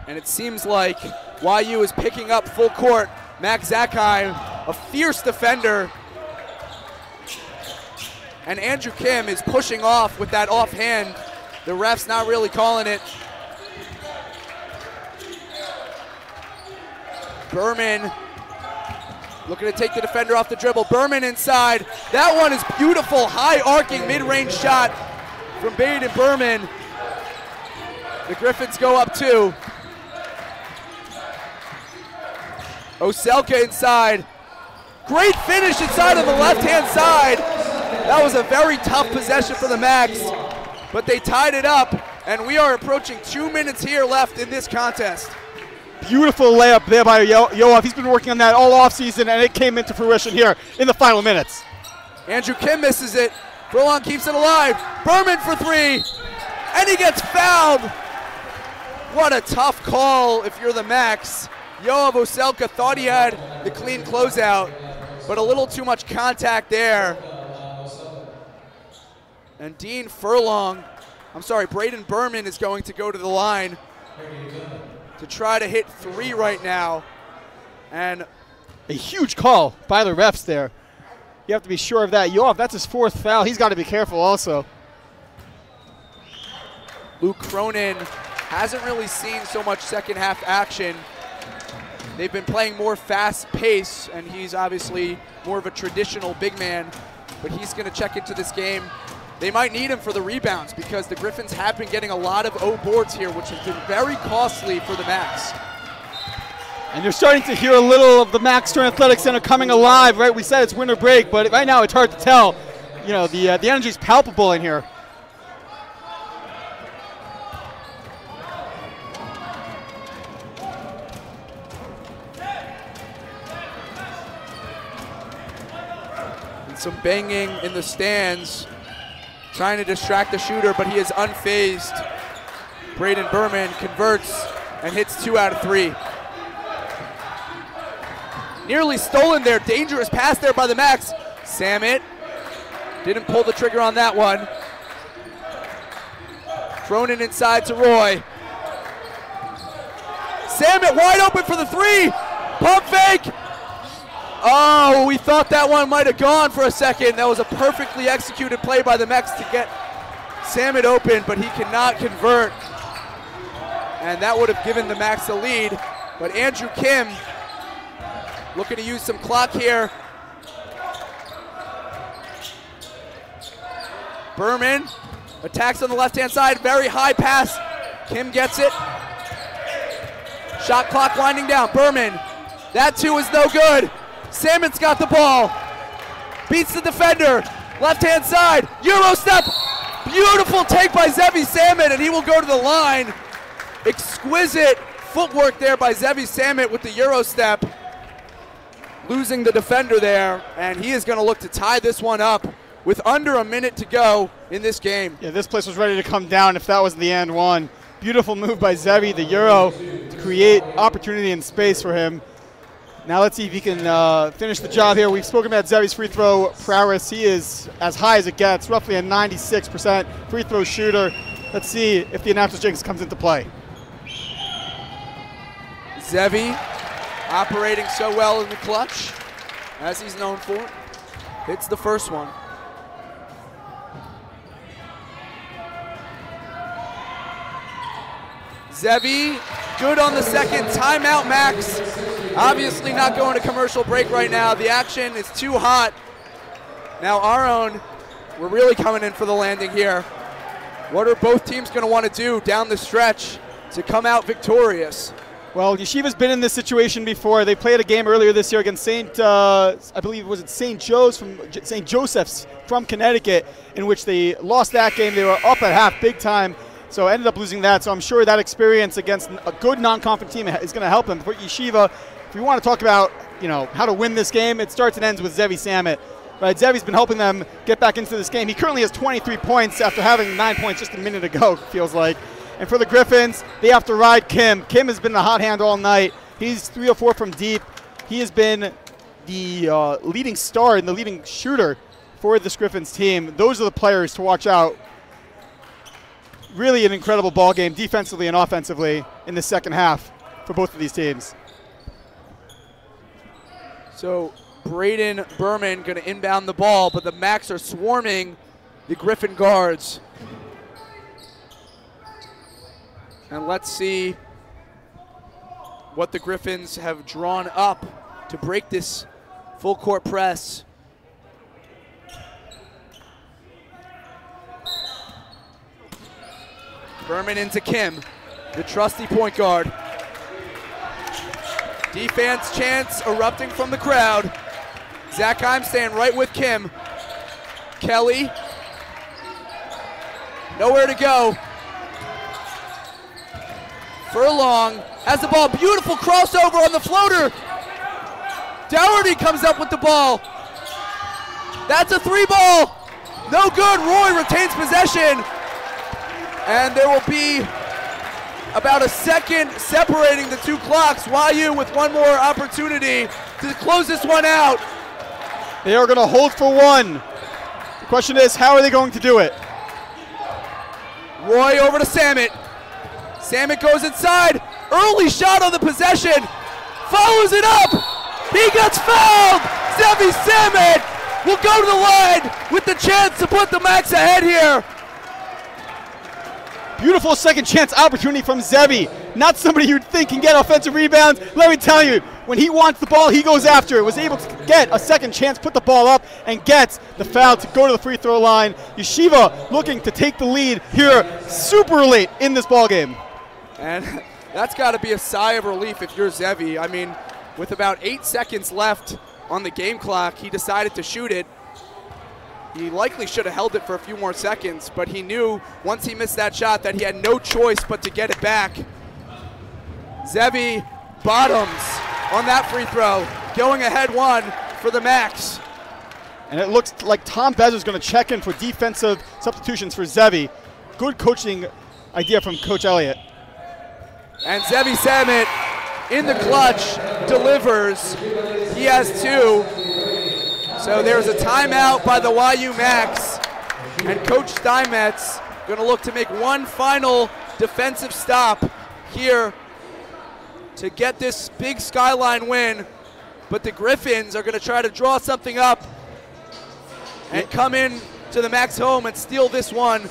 And it seems like YU is picking up full court. Max Zakai, a fierce defender. And Andrew Kim is pushing off with that offhand. The ref's not really calling it. Berman looking to take the defender off the dribble. Berman inside. That one is beautiful. High arcing mid-range shot from Baden Berman. The Gryphons go up 2. Oselka inside. Great finish inside on the left-hand side. That was a very tough possession for the Max, but they tied it up, and we are approaching 2 minutes here left in this contest.
Beautiful layup there by Yoav. He's been working on that all offseason, and it came into fruition here in the final minutes.
Andrew Kim misses it. Furlong keeps it alive. Berman for 3, and he gets fouled. What a tough call if you're the Max. Yoav Oselka thought he had the clean closeout, but a little too much contact there. And Braden Berman is going to go to the line to try to hit 3 right now. And
a huge call by the refs there. You have to be sure of that. Yoav, that's his 4th foul. He's got to be careful also.
Luke Cronin hasn't really seen so much second half action. They've been playing more fast pace, and he's obviously more of a traditional big man, but he's going to check into this game. They might need him for the rebounds because the Gryphons have been getting a lot of O boards here, which has been very costly for the Max.
And you're starting to hear a little of the Max Stern Athletic Center coming alive, right? We said it's winter break, but right now it's hard to tell. You know, the energy is palpable in here.
And some banging in the stands, trying to distract the shooter, but he is unfazed. Braden Berman converts and hits 2 out of 3. Nearly stolen there. Dangerous pass there by the Max. Samit didn't pull the trigger on that one. Cronin inside to Roy. Samit wide open for the 3. Pump fake. Oh, we thought that one might have gone for a second. That was a perfectly executed play by the Mex to get Samit open, but he cannot convert. And that would have given the Max the lead. But Andrew Kim looking to use some clock here. Berman attacks on the left-hand side. Very high pass. Kim gets it. Shot clock winding down. Berman. That too is no good. Samit's got the ball. Beats the defender. Left-hand side. Euro step. Beautiful take by Zevi Samit, and he will go to the line. Exquisite footwork there by Zevi Samit with the Euro step. Losing the defender there, and he is going to look to tie this one up with under a minute to go in this game.
Yeah, this place was ready to come down if that was the and one. Beautiful move by Zevi, the Euro, to create opportunity and space for him. Now let's see if he can finish the job here. We've spoken about Zevi's free throw prowess. He is as high as it gets, roughly a 96% free throw shooter. Let's see if the announcer's jinx comes into play.
Zevi operating so well in the clutch, as he's known for. Hits the first one. Zevi, good on the second. Timeout, Max. Obviously not going to commercial break right now. The action is too hot. Now our own, we're really coming in for the landing here. What are both teams going to want to do down the stretch to come out victorious?
Well, Yeshiva's been in this situation before. They played a game earlier this year against I believe, was it St. Joseph's from Connecticut, in which they lost that game. They were up at half big time, so ended up losing that. So I'm sure that experience against a good non-conference team is going to help them. For Yeshiva, if you want to talk about, how to win this game, it starts and ends with Zevi Sammet. Right, Zevi's been helping them get back into this game. He currently has 23 points after having 9 points just a minute ago, feels like. And for the Gryphons, they have to ride Kim. Kim has been a hot hand all night. He's 3 of 4 from deep. He has been the leading star and the leading shooter for this Gryphons team. Those are the players to watch out. Really an incredible ball game defensively and offensively in the second half for both of these teams.
So Braden Berman going to inbound the ball, but the Macs are swarming the Gryphon guards. And let's see what the Gryphons have drawn up to break this full court press. Berman into Kim, the trusty point guard. Defense chants erupting from the crowd. Zach Heim staying right with Kim. Kelly, nowhere to go. Furlong has the ball, beautiful crossover on the floater. Dougherty comes up with the ball. That's a 3 ball. No good, Roy retains possession. And there will be about a second separating the two clocks. YU with one more opportunity to close this one out.
They are going to hold for one. The question is, how are they going to do it?
Roy over to Sammet. Sammet goes inside. Early shot on the possession. Follows it up. He gets fouled. Zevi Sammet will go to the line with the chance to put the Macs ahead here.
Beautiful second chance opportunity from Zevi. Not somebody you'd think can get offensive rebounds. Let me tell you, when he wants the ball, he goes after it. Was able to get a second chance, put the ball up, and gets the foul to go to the free throw line. Yeshiva looking to take the lead here super late in this ball game.
And that's got to be a sigh of relief if you're Zevi. I mean, with about 8 seconds left on the game clock, he decided to shoot it. He likely should have held it for a few more seconds, but he knew once he missed that shot that he had no choice but to get it back. Zevi bottoms on that free throw, going ahead 1 for the Macs.
And it looks like Tom Bezer's going to check in for defensive substitutions for Zevi. Good coaching idea from Coach Elliott.
And Zevi Sammet in the clutch delivers. He has 2. So there's a timeout by the YU Macs, and Coach Steinmetz going to look to make one final defensive stop here to get this big skyline win. But the Gryphons are going to try to draw something up and come in to the Macs home and steal this one.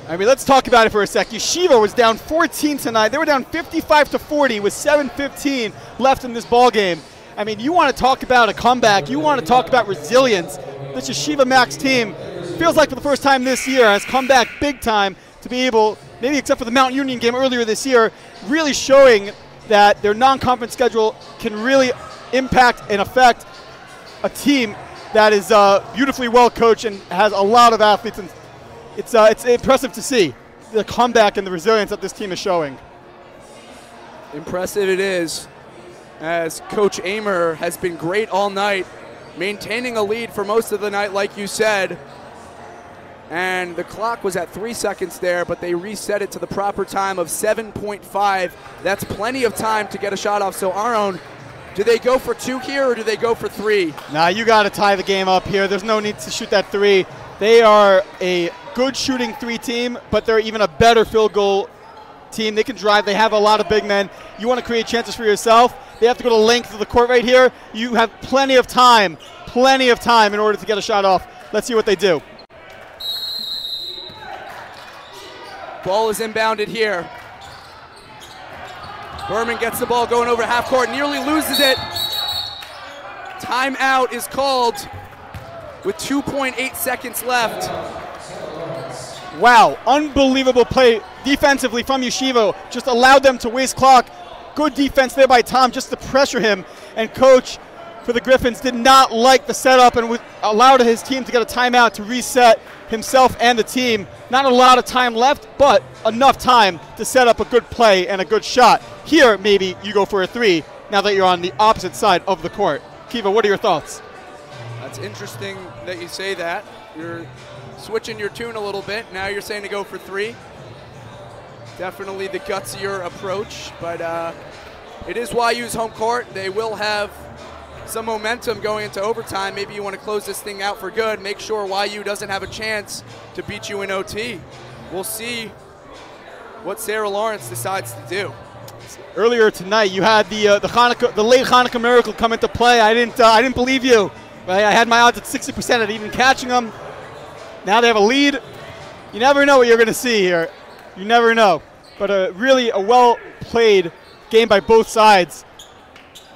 I mean, let's talk about it for a sec. Yeshiva was down 14 tonight. They were down 55-40 with 7:15 left in this ball game. I mean, you want to talk about a comeback. You want to talk about resilience. This Yeshiva Macs team feels like for the first time this year has come back big time to be able, maybe except for the Mount Union game earlier this year, really showing that their non-conference schedule can really impact and affect a team that is beautifully well coached and has a lot of athletes. And it's impressive to see the comeback and the resilience that this team is showing.
Impressive it is, as Coach Amer has been great all night, maintaining a lead for most of the night, like you said. And the clock was at 3 seconds there, but they reset it to the proper time of 7.5. That's plenty of time to get a shot off. So Aaron, do they go for 2 here or do they go for 3?
Nah, you got to tie the game up here. There's no need to shoot that 3. They are a good shooting 3 team, but they're even a better field goal team. They can drive. They have a lot of big men. You want to create chances for yourself. They have to go to the length of the court right here. You have plenty of time in order to get a shot off. Let's see what they do.
Ball is inbounded here. Berman gets the ball going over half court, nearly loses it. Timeout is called with 2.8 seconds left.
Wow, unbelievable play defensively from Yeshiva. Just allowed them to waste clock. Good defense there by Tom just to pressure him. And coach for the Gryphons did not like the setup and allowed his team to get a timeout to reset himself and the team. Not a lot of time left, but enough time to set up a good play and a good shot. Here, maybe you go for a three now that you're on the opposite side of the court. Kiva, what are your thoughts?
That's interesting that you say that. You're switching your tune a little bit. Now you're saying to go for three. Definitely the gutsier approach, but it is YU's home court. They will have some momentum going into overtime. Maybe you want to close this thing out for good. Make sure YU doesn't have a chance to beat you in OT. We'll see what Sarah Lawrence decides to do.
Earlier tonight, you had the late Hanukkah miracle come into play. I didn't believe you. Right? I had my odds at 60% at even catching them. Now they have a lead. You never know what you're going to see here. You never know. But really a well-played game by both sides.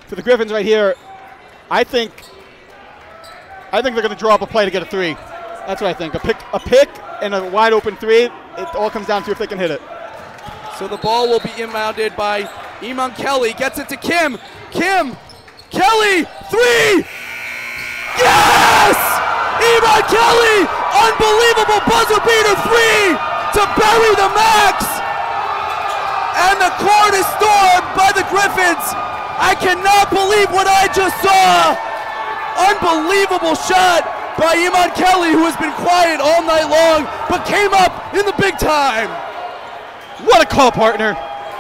For the Gryphons right here, I think they're going to draw up a play to get a three. That's what I think. A pick and a wide open three. It all comes down to if they can hit it.
So the ball will be inbounded by Iman Kelly. Gets it to Kim. Kim. Kelly. Three. Yes! Iman Kelly. Unbelievable buzzer beater three to bury the Max. And the court is stormed by the Gryphons. I cannot believe what I just saw. Unbelievable shot by Iman Kelly, who has been quiet all night long, but came up in the big time.
What a call, partner.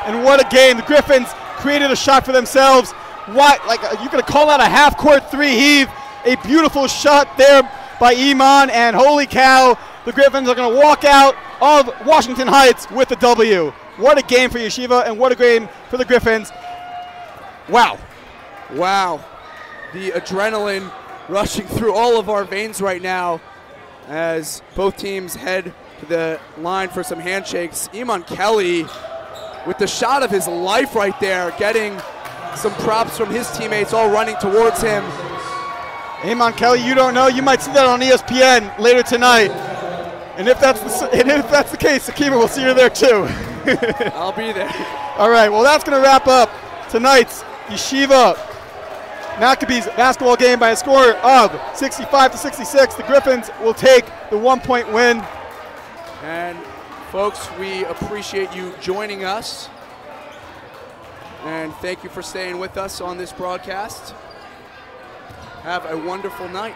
And what a game. The Gryphons created a shot for themselves. What, like, you're going to call that a half-court three heave. A beautiful shot there by Iman, and holy cow, the Gryphons are going to walk out of Washington Heights with a W. What a game for Yeshiva, and what a game for the Gryphons. Wow.
Wow. The adrenaline rushing through all of our veins right now as both teams head to the line for some handshakes. Iman Kelly with the shot of his life right there, getting some props from his teammates all running towards him.
Iman Kelly, you don't know, you might see that on ESPN later tonight. And if that's the case, Akiva, will see you there too.
I'll be there.
All right, well, that's going to wrap up tonight's Yeshiva Maccabees basketball game by a score of 65-66. The Gryphons will take the 1-point win.
And folks, we appreciate you joining us. And thank you for staying with us on this broadcast. Have a wonderful night.